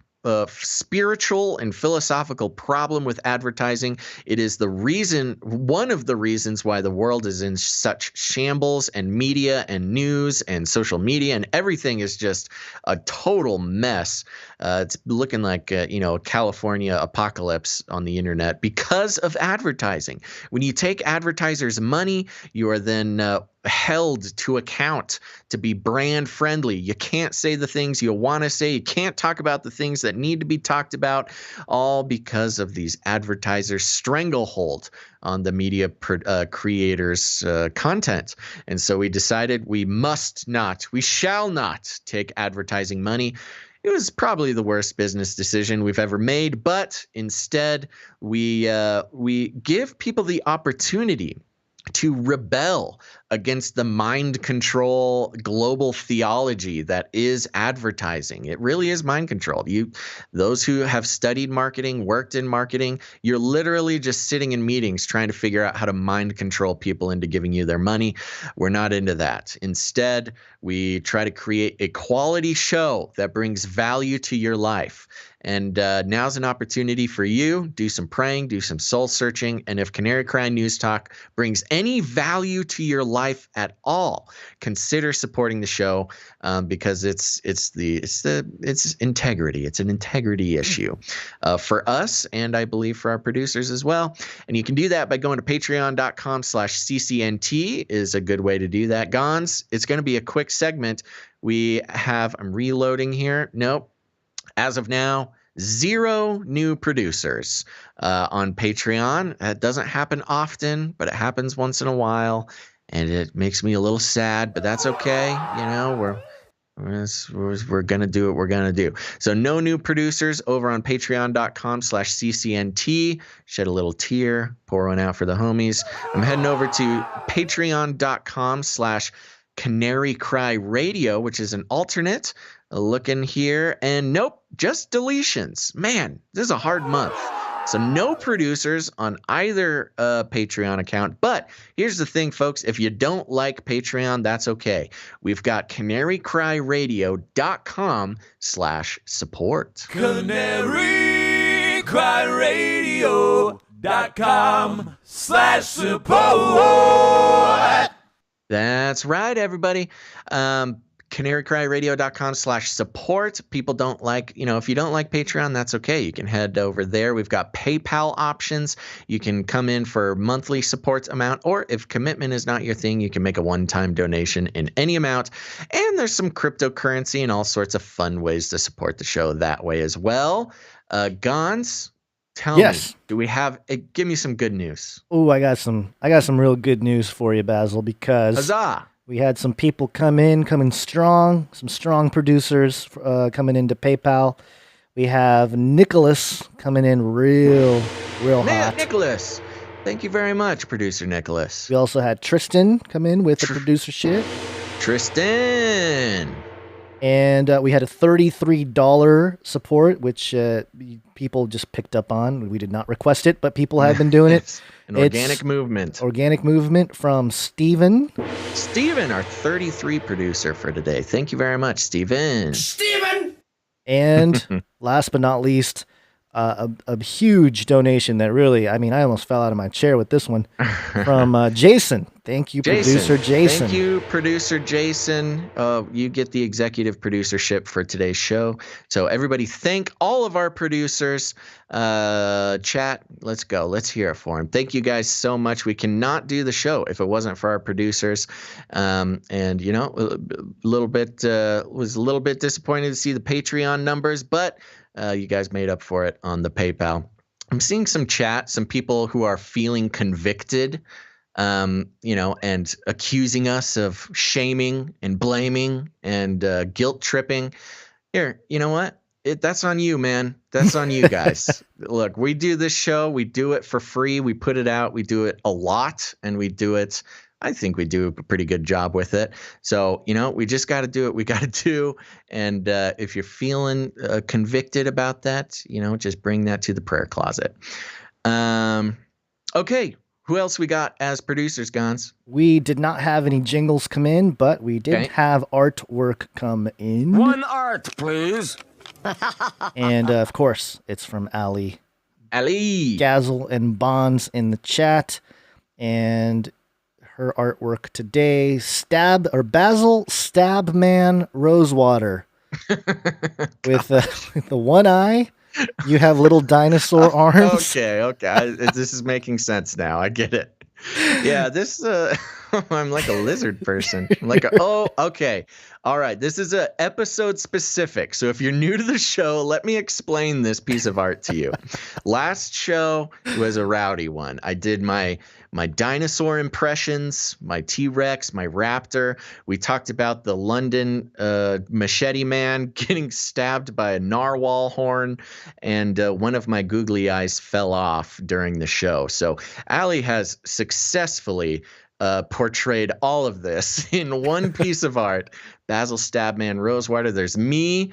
spiritual and philosophical problem with advertising. It is one of the reasons why the world is in such shambles, and media and news and social media and everything is just a total mess. It's looking like a California apocalypse on the internet because of advertising. When you take advertisers' money, you are then held to account to be brand friendly. You can't say the things you want to say. You can't talk about the things that need to be talked about, all because of these advertisers' stranglehold on the media creators' content. And so we decided we shall not take advertising money. It was probably the worst business decision we've ever made, but instead we give people the opportunity to rebel against the mind control global theology that is advertising. It really is mind control. Those who have studied marketing, worked in marketing, you're literally just sitting in meetings trying to figure out how to mind control people into giving you their money. We're not into that. Instead, we try to create a quality show that brings value to your life. And now's an opportunity for you. Do some praying, do some soul searching. And if Canary Cry News Talk brings any value to your life at all, consider supporting the show because it's integrity. It's an integrity issue for us, and I believe for our producers as well. And you can do that by going to patreon.com/CCNT is a good way to do that. Gons, it's going to be a quick segment. I'm reloading here. Nope. As of now, 0 new producers on Patreon. That doesn't happen often, but it happens once in a while, and it makes me a little sad, but that's okay. You know, we're gonna do what we're gonna do. So no new producers over on patreon.com/CCNT. Shed a little tear, pour one out for the homies. I'm heading over to patreon.com/Canary Cry Radio, which is an alternate. Looking here, and nope, just deletions. Man, this is a hard month. So no producers on either Patreon account. But here's the thing, folks. If you don't like Patreon, that's okay. We've got canarycryradio.com/support. canarycryradio.com/support. That's right, everybody. canarycryradio.com/support. People don't like, if you don't like Patreon, that's okay. You can head over there. We've got PayPal options. You can come in for monthly support amount, or if commitment is not your thing, you can make a one-time donation in any amount. And there's some cryptocurrency and all sorts of fun ways to support the show that way as well. Gons, tell me, do we have give me some good news? Oh, I got some real good news for you, Basil, because huzzah! We had some people coming strong, some strong producers coming into PayPal. We have Nicholas coming in real hot. Nicholas, thank you very much, producer Nicholas. We also had Tristan come in with the producer shit. Tristan. And we had a $33 support, which people just picked up on. We did not request it, but people have been doing it. An organic movement. Organic movement from Steven. Steven, our 33 producer for today. Thank you very much, Steven. Steven! And last but not least, a huge donation that really, I almost fell out of my chair with this one, from Jason. Thank you, producer Jason. Thank you, producer Jason. You get the executive producership for today's show. So everybody thank all of our producers. Chat, let's go. Let's hear it for him. Thank you guys so much. We cannot do the show if it wasn't for our producers. And, was a little bit disappointed to see the Patreon numbers, but you guys made up for it on the PayPal. I'm seeing some chat, some people who are feeling convicted, and accusing us of shaming and blaming and guilt tripping. Here, you know what? That's on you, man. That's on you guys. Look, we do this show. We do it for free. We put it out. We do it a lot, and we do it. I think we do a pretty good job with it. So, we just got to do what we got to do. And if you're feeling convicted about that, just bring that to the prayer closet. Okay. Who else we got as producers, Gons? We did not have any jingles come in, but we did have artwork come in. One art, please. And, of course, it's from Ali. Ali. Gazzle and Bonds in the chat. And her artwork today, Basil Stabman Rosewater. with the one eye. You have little dinosaur arms. Okay. This is making sense now. I get it. Yeah, this I'm like a lizard person. Okay. All right. This is a episode specific. So if you're new to the show, let me explain this piece of art to you. Last show was a rowdy one. I did my dinosaur impressions, my T-Rex, my raptor. We talked about the London machete man getting stabbed by a narwhal horn, and one of my googly eyes fell off during the show. So Ali has successfully portrayed all of this in one piece of art. Basil Stabman Rosewater. There's me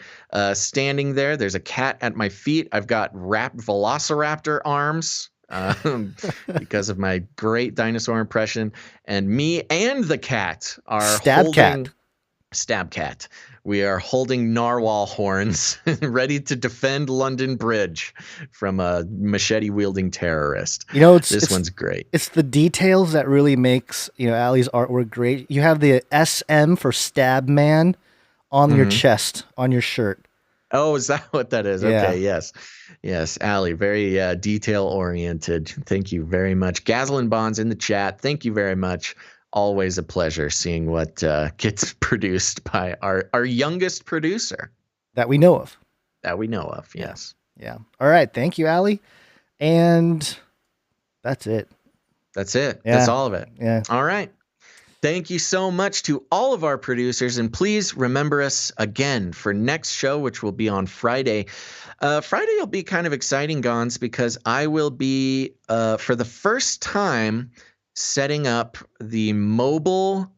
standing there. There's a cat at my feet. I've got velociraptor arms. Because of my great dinosaur impression, and me and the cat are Stab holding. cat. Stabcat. We are holding narwhal horns, ready to defend London Bridge from a machete-wielding terrorist. This one's great. It's the details that really makes Allie's artwork great. You have the SM for Stab Man on your chest, on your shirt. Oh, is that what that is? Yeah. Okay, yes, Allie, very detail-oriented. Thank you very much. Gazlin Bonds in the chat. Thank you very much. Always a pleasure seeing what gets produced by our youngest producer. That we know of. Yes. Yeah. All right. Thank you, Allie. And that's it. Yeah. That's all of it. Yeah. All right. Thank you so much to all of our producers. And please remember us again for next show, which will be on Friday. Friday will be kind of exciting, Gons, because I will be, for the first time, setting up the mobile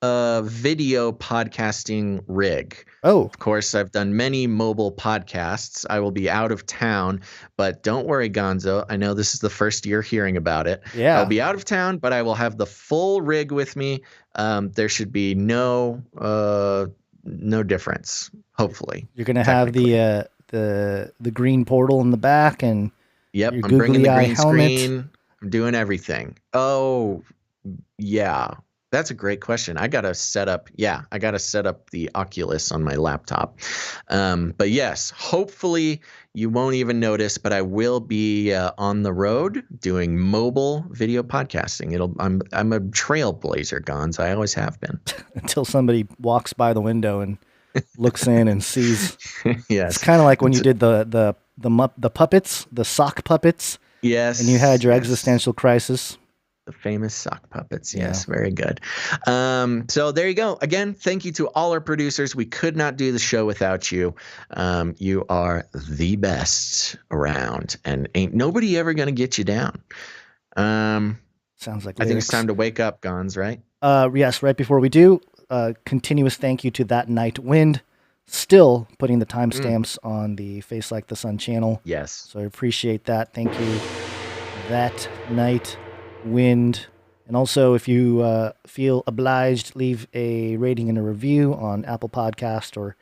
video podcasting rig. Oh. Of course, I've done many mobile podcasts. I will be out of town, but don't worry, Gonzo. I know this is the first you're hearing about it. Yeah. I'll be out of town, but I will have the full rig with me. There should be no difference, hopefully. You're going to have the green portal in the back and yep, your I'm bringing the green helmet. screen. I'm doing everything. Oh, yeah. That's a great question. I got to set up the Oculus on my laptop. But yes, hopefully you won't even notice, but I will be on the road doing mobile video podcasting. I'm a trailblazer, Gons. I always have been. Until somebody walks by the window and looks in and sees. Yes. It's kind of like when you did the puppets, the sock puppets. Yes. And you had your existential crisis. The famous sock puppets. Yes, very good. So there you go. Again, thank you to all our producers. We could not do the show without you. You are the best around, and ain't nobody ever going to get you down. Sounds like lyrics. I think it's time to wake up, Gons, right? Yes, right before we do, continuous thank you to That Night Wind. Still putting the timestamps on the Face Like the Sun channel. Yes. So I appreciate that. Thank you, That Night Wind. And also, if you feel obliged, leave a rating and a review on Apple Podcast or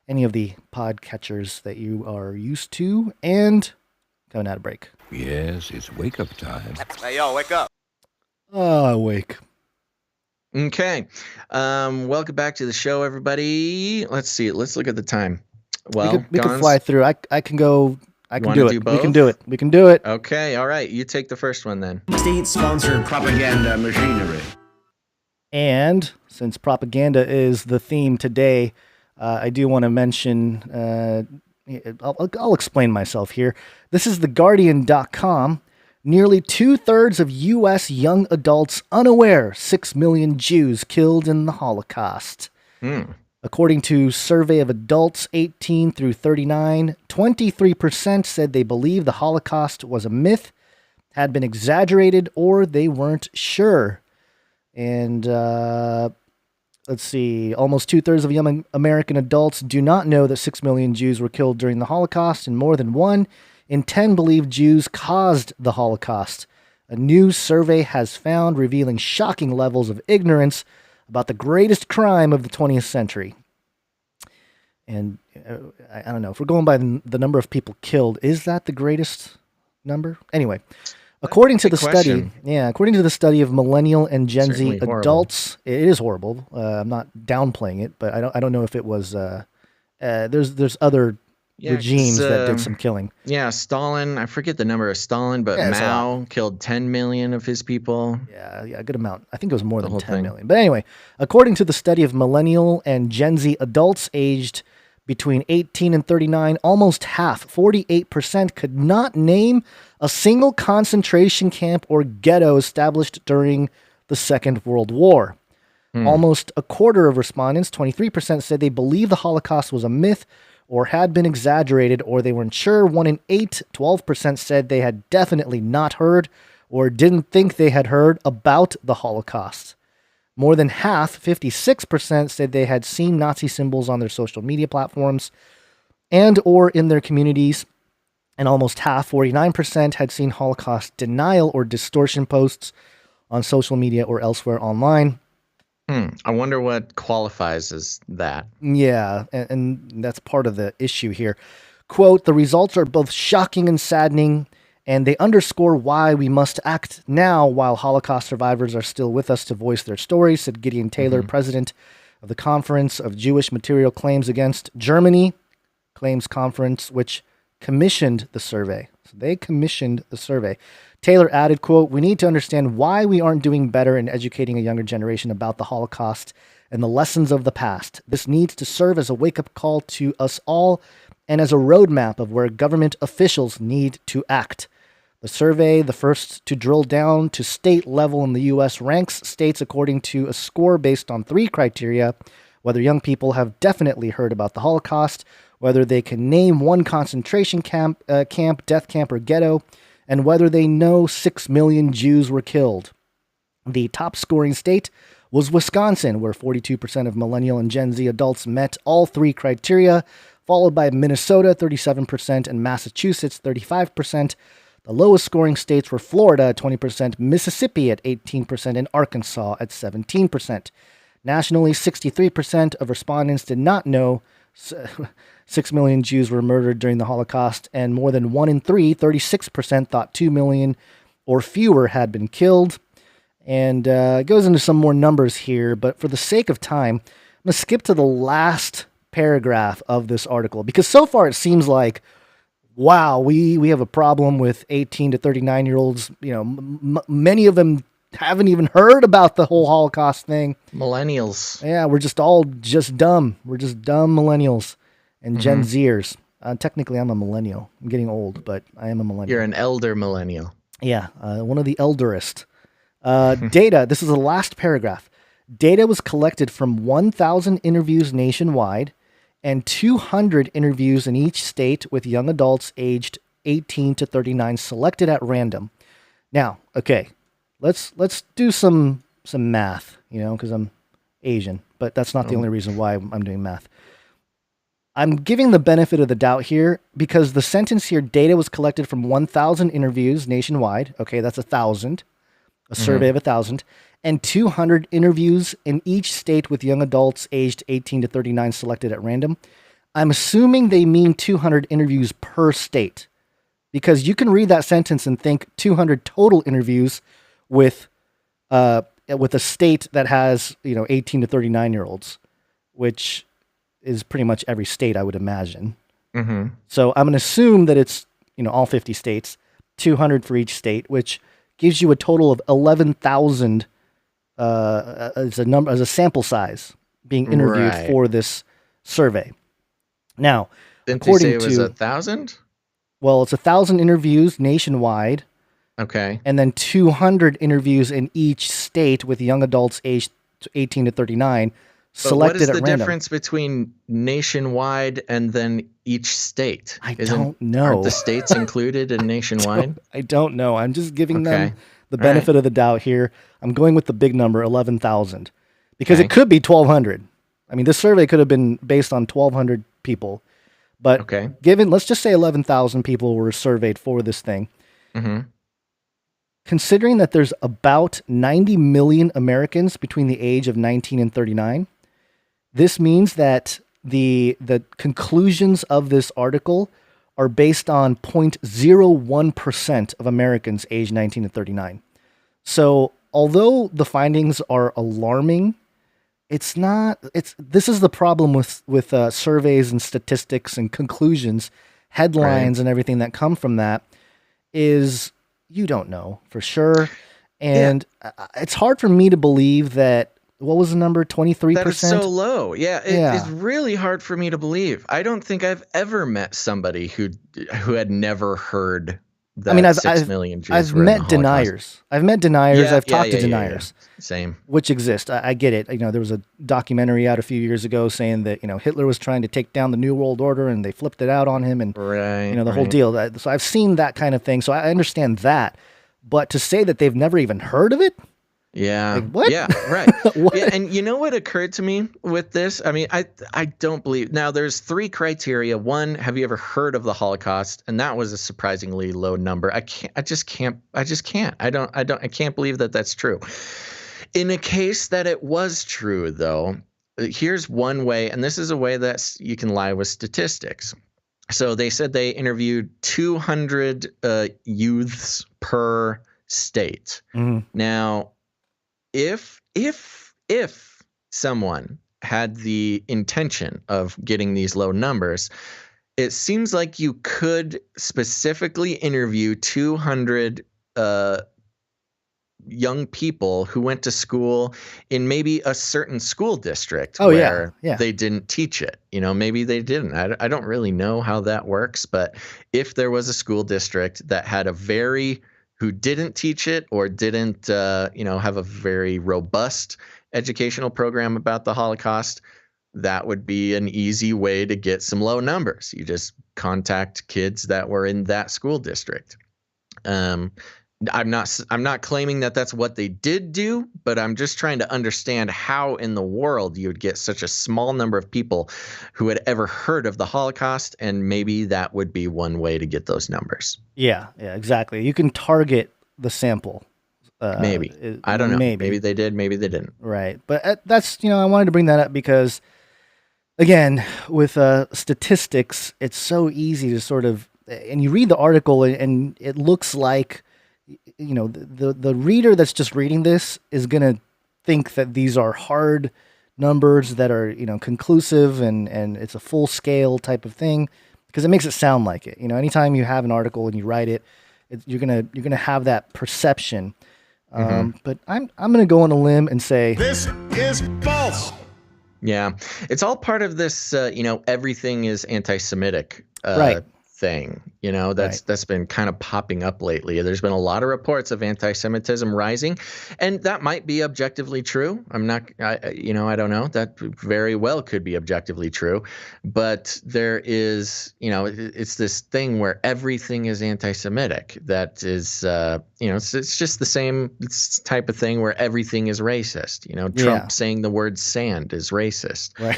any of the podcatchers that you are used to. And coming out of break. Yes, it's wake-up time. Hey, yo, wake up. Awake. Okay. Welcome back to the show, everybody. Let's see. Let's look at the time. Well, we can fly through. I can go. I can do it. We can do it. We can do it. Okay. All right. You take the first one then. State-sponsored propaganda machinery. And since propaganda is the theme today, I do want to mention, I'll explain myself here. This is TheGuardian.com. Nearly 2/3 of U.S. young adults unaware 6 million Jews killed in the Holocaust. According to survey of adults 18 through 39, 23% said they believe the Holocaust was a myth, had been exaggerated, or they weren't sure. And let's see, almost 2/3 of young American adults do not know that 6 million Jews were killed during the Holocaust, and more than 1 in 10 believe Jews caused the Holocaust. A new survey has found revealing shocking levels of ignorance about the greatest crime of the 20th century. And I don't know, if we're going by the number of people killed, is that the greatest number? Anyway, according to the study of millennial and Gen Z adults, it is horrible. I'm not downplaying it, but I don't know if it was. There's other regimes that did some killing. Yeah, Stalin. I forget the number of Stalin, but Mao killed 10 million of his people. Yeah, a good amount. I think it was more than 10 million. But anyway, according to the study of millennial and Gen Z adults aged between 18 and 39, almost half, 48%, could not name a single concentration camp or ghetto established during the Second World War. Almost a quarter of respondents, 23%, said they believe the Holocaust was a myth or had been exaggerated, or they weren't sure. 1 in 8, 12%, said they had definitely not heard or didn't think they had heard about the Holocaust. More than half, 56%, said they had seen Nazi symbols on their social media platforms and or in their communities. And almost half, 49%, had seen Holocaust denial or distortion posts on social media or elsewhere online. I wonder what qualifies as that. Yeah, and that's part of the issue here. Quote, the results are both shocking and saddening, and they underscore why we must act now while Holocaust survivors are still with us to voice their stories, said Gideon Taylor, president of the Conference of Jewish Material Claims Against Germany, Claims Conference, which commissioned the survey. So they commissioned the survey. Taylor added, quote, we need to understand why we aren't doing better in educating a younger generation about the Holocaust and the lessons of the past. This needs to serve as a wake-up call to us all and as a roadmap of where government officials need to act. The survey, the first to drill down to state level in the U.S., ranks states according to a score based on 3 criteria: whether young people have definitely heard about the Holocaust, whether they can name one concentration camp, death camp, or ghetto, and whether they know 6 million Jews were killed. The top scoring state was Wisconsin, where 42% of millennial and Gen Z adults met all 3 criteria, followed by Minnesota, 37%, and Massachusetts, 35%. The lowest scoring states were Florida at 20%, Mississippi at 18%, and Arkansas at 17%. Nationally, 63% of respondents did not know 6 million Jews were murdered during the Holocaust, and more than 1 in 3, 36%, thought 2 million or fewer had been killed. And it goes into some more numbers here, but for the sake of time, I'm going to skip to the last paragraph of this article, because so far it seems like, wow, we have a problem with 18 to 39-year-olds. You know, many of them haven't even heard about the whole Holocaust thing. Millennials. Yeah, we're just all dumb. We're just dumb millennials and Gen Zers. Technically, I'm a millennial. I'm getting old, but I am a millennial. You're an elder millennial. Yeah, one of the elderest. Data, this is the last paragraph. Data was collected from 1,000 interviews nationwide and 200 interviews in each state with young adults aged 18 to 39 selected at random. Now, okay, let's do some math, you know, because I'm Asian, but that's not the only reason why I'm doing math. I'm giving the benefit of the doubt here because the sentence here, data was collected from 1,000 interviews nationwide. Okay, that's 1,000, a survey of 1,000, and 200 interviews in each state with young adults aged 18 to 39 selected at random. I'm assuming they mean 200 interviews per state, because you can read that sentence and think 200 total interviews with a state that has, 18 to 39-year-olds, which is pretty much every state, I would imagine. Mm-hmm. So I'm going to assume that it's, all 50 states, 200 for each state, which gives you a total of 11,000 as a sample size being interviewed for this survey. Now, didn't you say it was 1,000? Well, it's 1,000 interviews nationwide. Okay. And then 200 interviews in each state with young adults aged 18 to 39 selected at random. What is the difference between nationwide and then each state? I don't know. Aren't the states included in nationwide? I don't know. I'm just giving them the benefit of the doubt here. I'm going with the big number, 11,000, because it could be 1,200. I mean, this survey could have been based on 1,200 people, but let's just say 11,000 people were surveyed for this thing. Mm-hmm. Considering that there's about 90 million Americans between the age of 19 and 39, this means that the conclusions of this article are based on 0.01% of Americans aged 19 to 39. So although the findings are alarming, this is the problem with surveys and statistics and conclusions, headlines and everything that come from that is you don't know for sure. And it's hard for me to believe that, what was the number, 23%? That is so low. It's really hard for me to believe. I don't think I've ever met somebody who had never heard that 6 million Jews I've were in met the deniers. I've met deniers. I've talked to deniers. Same. Which exist. I get it. There was a documentary out a few years ago saying that, Hitler was trying to take down the New World Order and they flipped it out on him and, the whole deal. So I've seen that kind of thing. So I understand that. But to say that they've never even heard of it? Yeah. Like, what? Yeah, right. Yeah, and you know what occurred to me with this? I mean, I don't believe. Now, there's 3 criteria. 1, have you ever heard of the Holocaust? And that was a surprisingly low number. I can't believe that that's true. In a case that it was true, though, here's one way, and this is a way that you can lie with statistics. So they said they interviewed 200 youths per state. Now, if someone had the intention of getting these low numbers, it seems like you could specifically interview 200 young people who went to school in maybe a certain school district where they didn't teach it. Maybe they didn't. I don't really know how that works, but if there was a school district that had who didn't teach it or didn't, have a very robust educational program about the Holocaust, that would be an easy way to get some low numbers. You just contact kids that were in that school district. I'm not claiming that that's what they did do, but I'm just trying to understand how in the world you would get such a small number of people who had ever heard of the Holocaust, and maybe that would be one way to get those numbers. Yeah, exactly. You can target the sample. Maybe. I don't know. Maybe they did, maybe they didn't. Right. But that's, I wanted to bring that up because, again, with statistics, it's so easy to sort of, and you read the article and it looks like, the reader that's just reading this is going to think that these are hard numbers that are, conclusive and it's a full scale type of thing, because it makes it sound like it. Anytime you have an article and you write it, you're going to have that perception. But I'm going to go on a limb and say this is false. Yeah. It's all part of this, everything is anti-Semitic thing, that's been kind of popping up lately. There's been a lot of reports of anti-Semitism rising, and that might be objectively true. I don't know. That very well could be objectively true, but there is, it's this thing where everything is anti-Semitic. That is, it's just the same type of thing where everything is racist. Trump saying the word sand is racist. Right.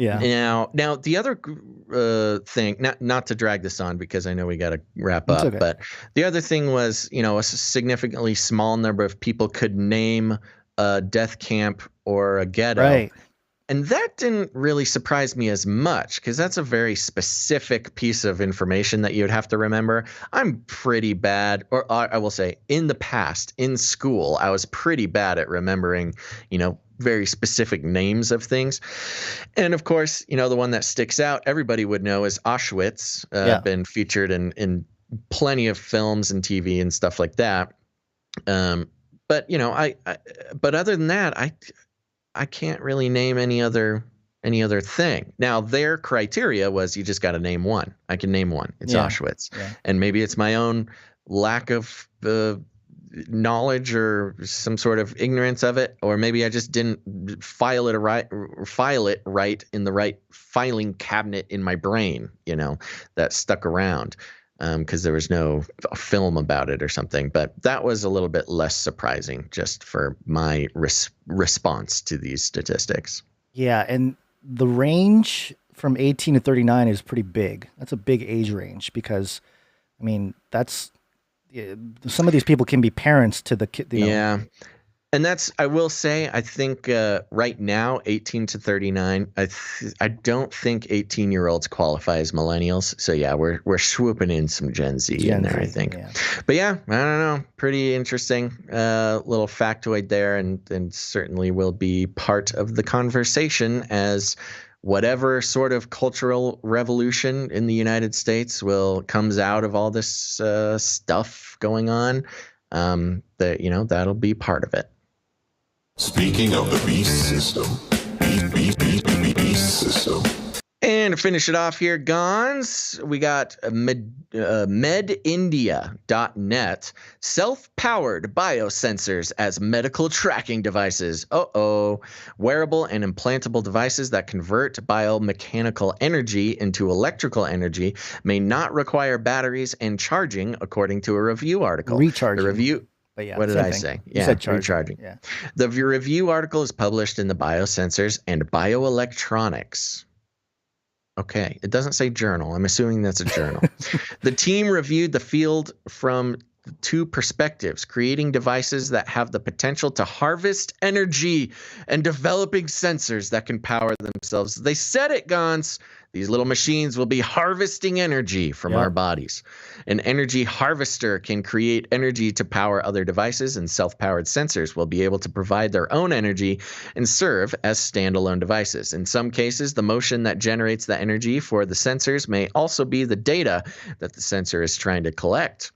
Yeah. Now the other thing, not to drag this on because I know we got to wrap up, but the other thing was, a significantly small number of people could name a death camp or a ghetto. Right. And that didn't really surprise me as much because that's a very specific piece of information that you'd have to remember. I'm pretty bad, or I will say in the past, in school, I was pretty bad at remembering, very specific names of things. And of course, the one that sticks out, everybody would know, is Auschwitz. Been featured in plenty of films and TV and stuff like that. But but other than that, I can't really name any other thing. Now, their criteria was you just got to name one. I can name one. It's Auschwitz. Yeah. And maybe it's my own lack of knowledge or some sort of ignorance of it, or maybe I just didn't file it right in the right filing cabinet in my brain, that stuck around because there was no film about it or something. But that was a little bit less surprising just for my response to these statistics. Yeah, and the range from 18 to 39 is pretty big. That's a big age range because, that's some of these people can be parents to the kid. Yeah. And I will say, I think right now, 18 to 39, I don't think 18-year-olds qualify as millennials. So yeah, we're swooping in some Gen Z in there, I think. Yeah. But yeah, I don't know. Pretty interesting little factoid there, and certainly will be part of the conversation as whatever sort of cultural revolution in the United States comes out of all this stuff going on. That'll be part of it. Speaking of the beast system, beast system. And to finish it off here, Gons, we got medindia.net, self-powered biosensors as medical tracking devices. Wearable and implantable devices that convert biomechanical energy into electrical energy may not require batteries and charging, according to a review article. Recharging. The review. But yeah, what did I say? You said recharging. Yeah. The review article is published in the Biosensors and Bioelectronics. Okay, it doesn't say journal. I'm assuming that's a journal. The team reviewed the field from two perspectives, creating devices that have the potential to harvest energy and developing sensors that can power themselves. They said it, Gons. These little machines will be harvesting energy from our bodies. An energy harvester can create energy to power other devices, and self-powered sensors will be able to provide their own energy and serve as standalone devices. In some cases, the motion that generates the energy for the sensors may also be the data that the sensor is trying to collect.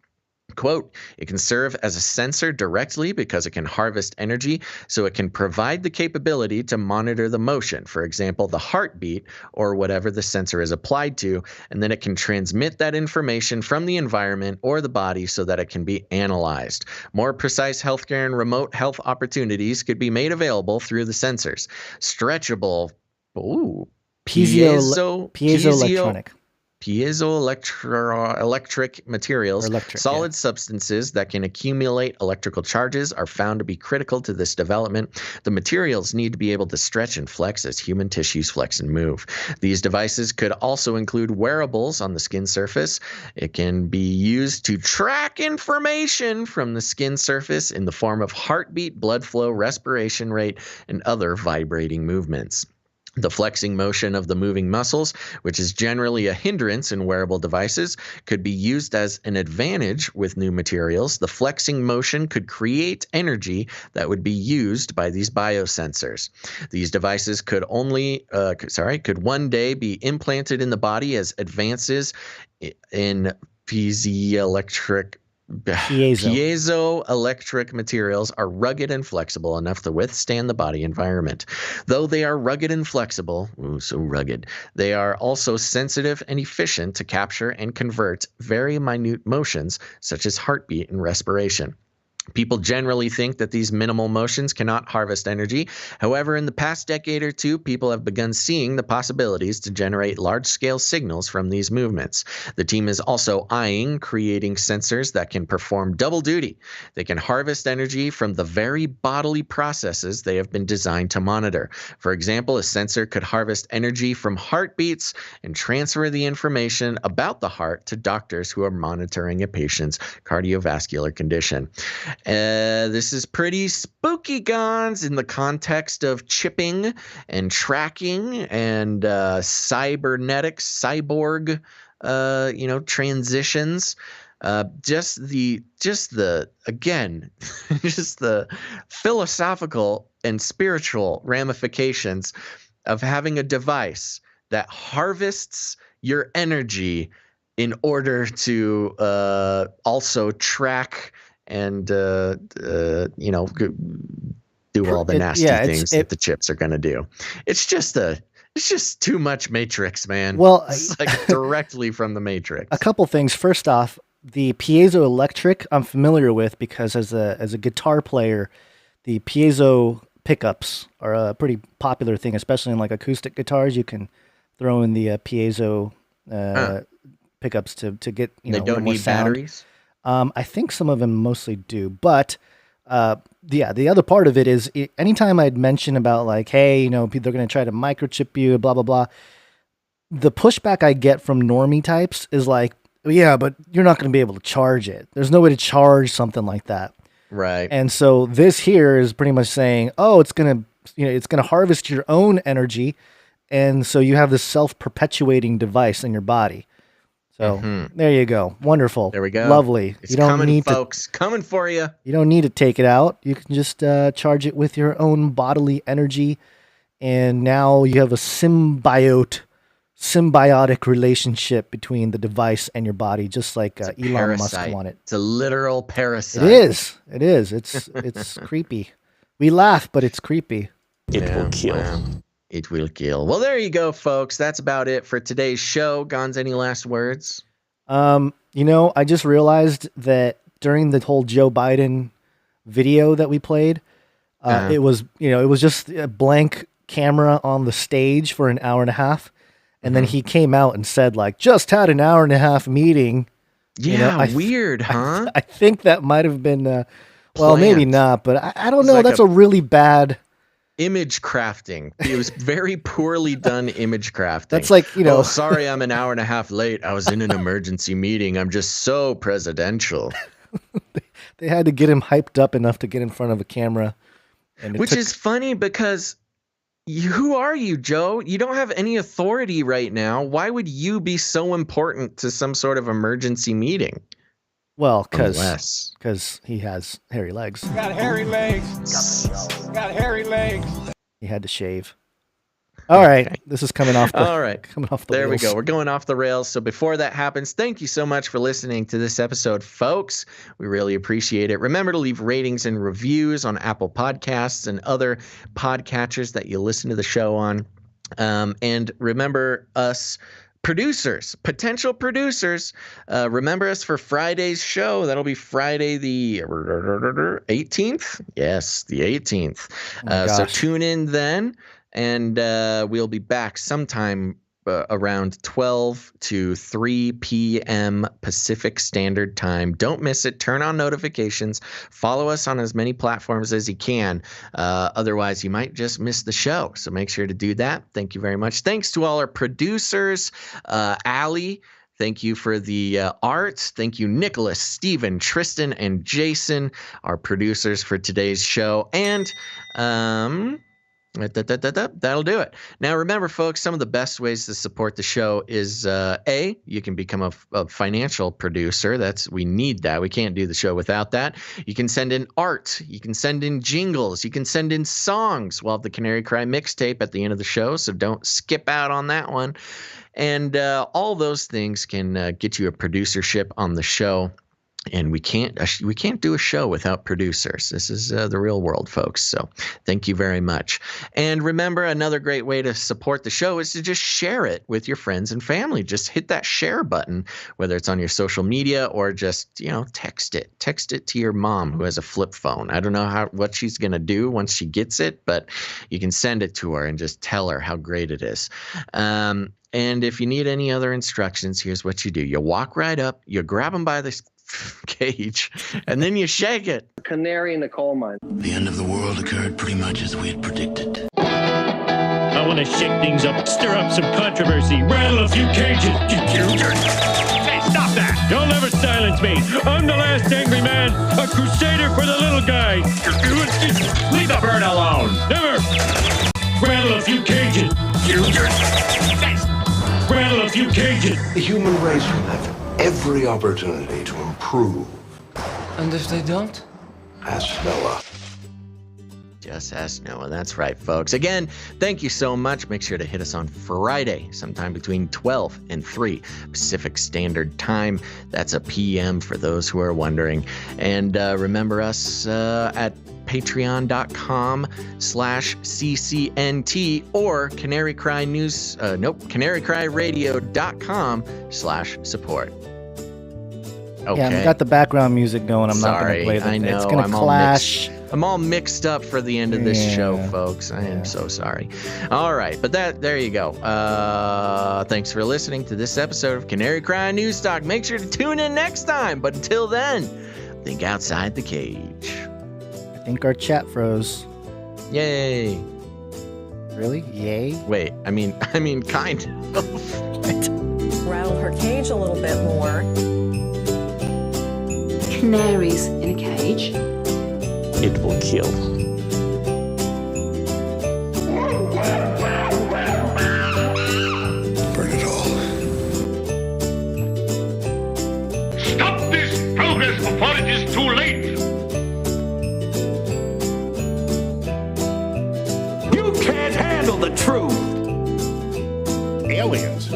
Quote, it can serve as a sensor directly because it can harvest energy, so it can provide the capability to monitor the motion, for example, the heartbeat or whatever the sensor is applied to, and then it can transmit that information from the environment or the body so that it can be analyzed. More precise healthcare and remote health opportunities could be made available through the sensors. Stretchable, piezoelectronic. Piezoelectric materials, solid substances that can accumulate electrical charges are found to be critical to this development. The materials need to be able to stretch and flex as human tissues flex and move. These devices could also include wearables on the skin surface. It can be used to track information from the skin surface in the form of heartbeat, blood flow, respiration rate, and other vibrating movements. The flexing motion of the moving muscles, which is generally a hindrance in wearable devices, could be used as an advantage with new materials. The flexing motion could create energy that would be used by these biosensors. These devices could one day be implanted in the body as advances in piezoelectric materials are rugged and flexible enough to withstand the body environment. Though they are rugged and flexible, so rugged, they are also sensitive and efficient to capture and convert very minute motions such as heartbeat and respiration. People generally think that these minimal motions cannot harvest energy. However, in the past decade or two, people have begun seeing the possibilities to generate large-scale signals from these movements. The team is also eyeing creating sensors that can perform double duty. They can harvest energy from the very bodily processes they have been designed to monitor. For example, a sensor could harvest energy from heartbeats and transfer the information about the heart to doctors who are monitoring a patient's cardiovascular condition. This is pretty spooky, Gons, in the context of chipping and tracking and cybernetic, cyborg, transitions. Just the philosophical and spiritual ramifications of having a device that harvests your energy in order to also track and do all the nasty things that the chips are going to do. It's just too much Matrix, man. Well, it's like directly from the Matrix. A couple things. First off, the piezoelectric I'm familiar with because as a guitar player, the piezo pickups are a pretty popular thing, especially in like acoustic guitars. You can throw in the piezo pickups to get they don't need sound. Batteries. I think some of them mostly do, but the other part of it is anytime I'd mention about like, hey, they're going to try to microchip you, blah, blah, blah. The pushback I get from normie types is like, yeah, but you're not going to be able to charge it. There's no way to charge something like that. Right. And so this here is pretty much saying, oh, it's going to harvest your own energy. And so you have this self-perpetuating device in your body. So there you go. Wonderful. There we go. Lovely. It's coming, folks. Coming for you. You don't need to take it out. You can just charge it with your own bodily energy. And now you have a symbiotic relationship between the device and your body, just like Elon Musk wanted. It's a literal parasite. It is. It's creepy. We laugh, but it's creepy. It will kill. Wow. It will kill. Well, there you go, folks. That's about it for today's show. Gons, any last words? I just realized that during the whole Joe Biden video that we played, it was just a blank camera on the stage for an hour and a half. And then he came out and said, like, just had an hour and a half meeting. Yeah, weird, huh? I think that might have been, well, maybe not, but I don't know. Like that's a really bad image crafting. It was very poorly done image crafting. That's like, Oh, sorry, I'm an hour and a half late. I was in an emergency meeting. I'm just so presidential. They had to get him hyped up enough to get in front of a camera. And Which is funny because who are you, Joe? You don't have any authority right now. Why would you be so important to some sort of emergency meeting? Well, because he has hairy legs. Got hairy legs. Got hairy legs. He had to shave. All right, this is coming off. All right, coming off the there rails. we go. We're going off the rails. So before that happens, thank you so much for listening to this episode, folks. We really appreciate it. Remember to leave ratings and reviews on Apple Podcasts and other podcatchers that you listen to the show on. And remember us. Potential producers, remember us for Friday's show. That'll be Friday the 18th. Yes, the 18th. So tune in then, and we'll be back sometime around 12 to 3 p.m. Pacific Standard Time. Don't miss it. Turn on notifications. Follow us on as many platforms as you can. Otherwise, you might just miss the show. So make sure to do that. Thank you very much. Thanks to all our producers. Allie, thank you for the art. Thank you, Nicholas, Steven, Tristan, and Jason, our producers for today's show. And that'll do it. Now, remember, folks, some of the best ways to support the show is you can become a financial producer. We need that. We can't do the show without that. You can send in art. You can send in jingles. You can send in songs. We'll have the Canary Cry mixtape at the end of the show, so don't skip out on that one. And all those things can get you a producership on the show. And we can't do a show without producers. This is the real world, folks. So thank you very much. And remember, another great way to support the show is to just share it with your friends and family. Just hit that share button, whether it's on your social media or just, text it. Text it to your mom who has a flip phone. I don't know what she's going to do once she gets it, but you can send it to her and just tell her how great it is. And if you need any other instructions, here's what you do. You walk right up, you grab them by the cage, and then you shake it. Canary in the coal mine. The end of the world occurred pretty much as we had predicted. I want to shake things up, stir up some controversy, rattle a few cages. Hey, stop that! You'll never silence me. I'm the last angry man, a crusader for the little guy. Leave the bird alone. Never. Rattle a few cages. Rattle a few cages. The human race will have every opportunity to improve. And if they don't? Ask Noah. Just ask Noah. That's right, folks. Again, thank you so much. Make sure to hit us on Friday, sometime between 12 and 3 Pacific Standard Time. That's a PM for those who are wondering. And remember us at patreon.com/CCNT or canarycryradio.com/support. Okay. Yeah, I got the background music going. I'm not going to play the I know. It's going to clash. I'm all mixed up for the end of this show, folks. I am so sorry. All right, but there you go. Thanks for listening to this episode of Canary Cry News Talk. Make sure to tune in next time. But until then, think outside the cage. I think our chat froze. Yay. Really? Yay? Wait, I mean, kind of. Rattle her cage a little bit more. Canaries in a cage. It will kill. Burn it all. Stop this progress before it is too late. You can't handle the truth. Aliens.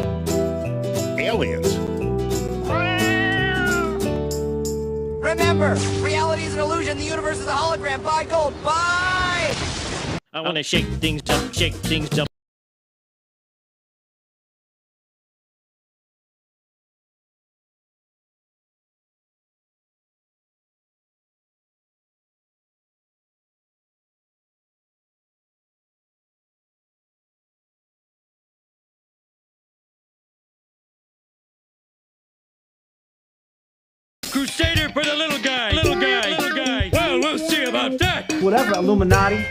Remember, reality is an illusion. The universe is a hologram. Buy gold. Buy! I want to shake things up. Crusader for the little guy. Well, we'll see about that. Whatever, Illuminati.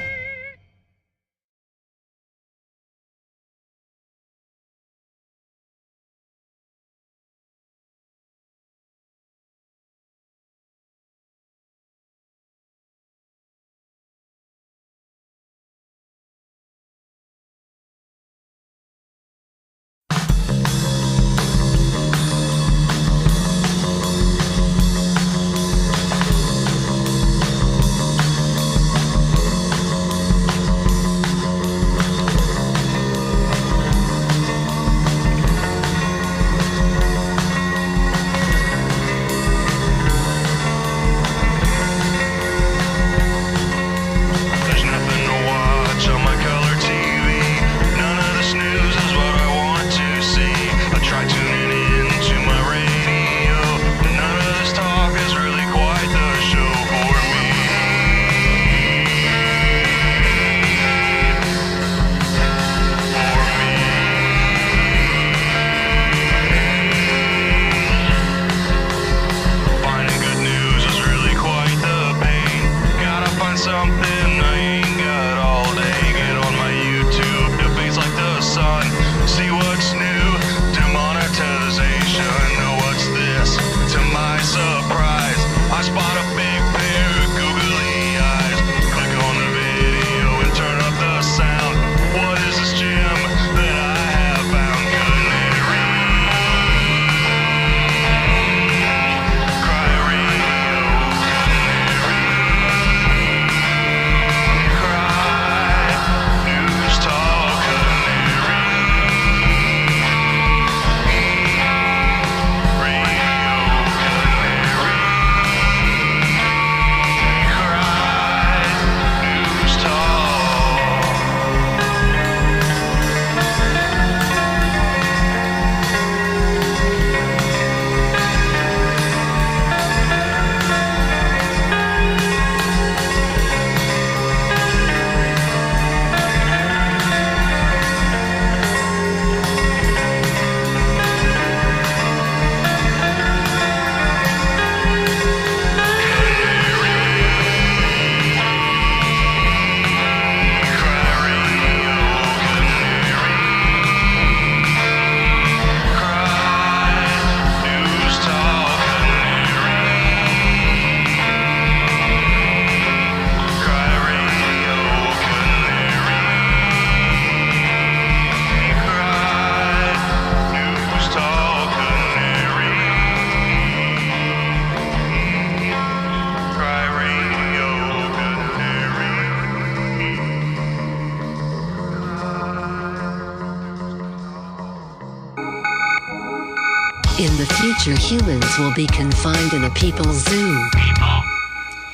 In the future, humans will be confined in a people's zoo. People,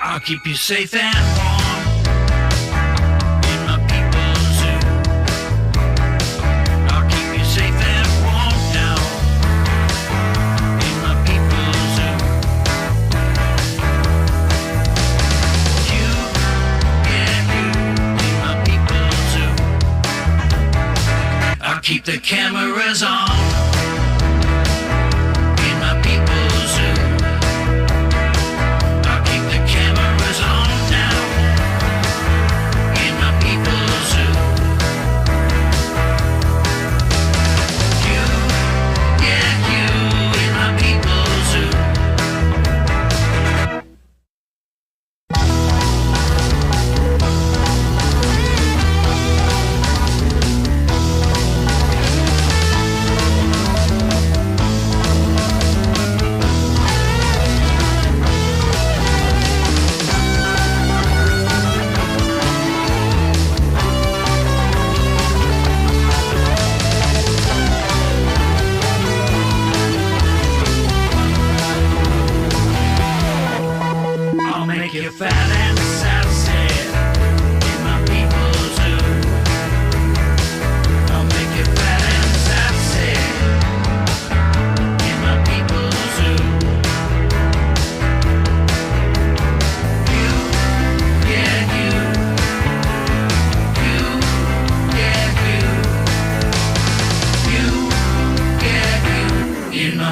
I'll keep you safe and warm in my people's zoo. I'll keep you safe and warm now in my people's zoo. You, yeah, you in my people's zoo. I'll keep the cameras on.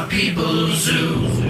People's zoo.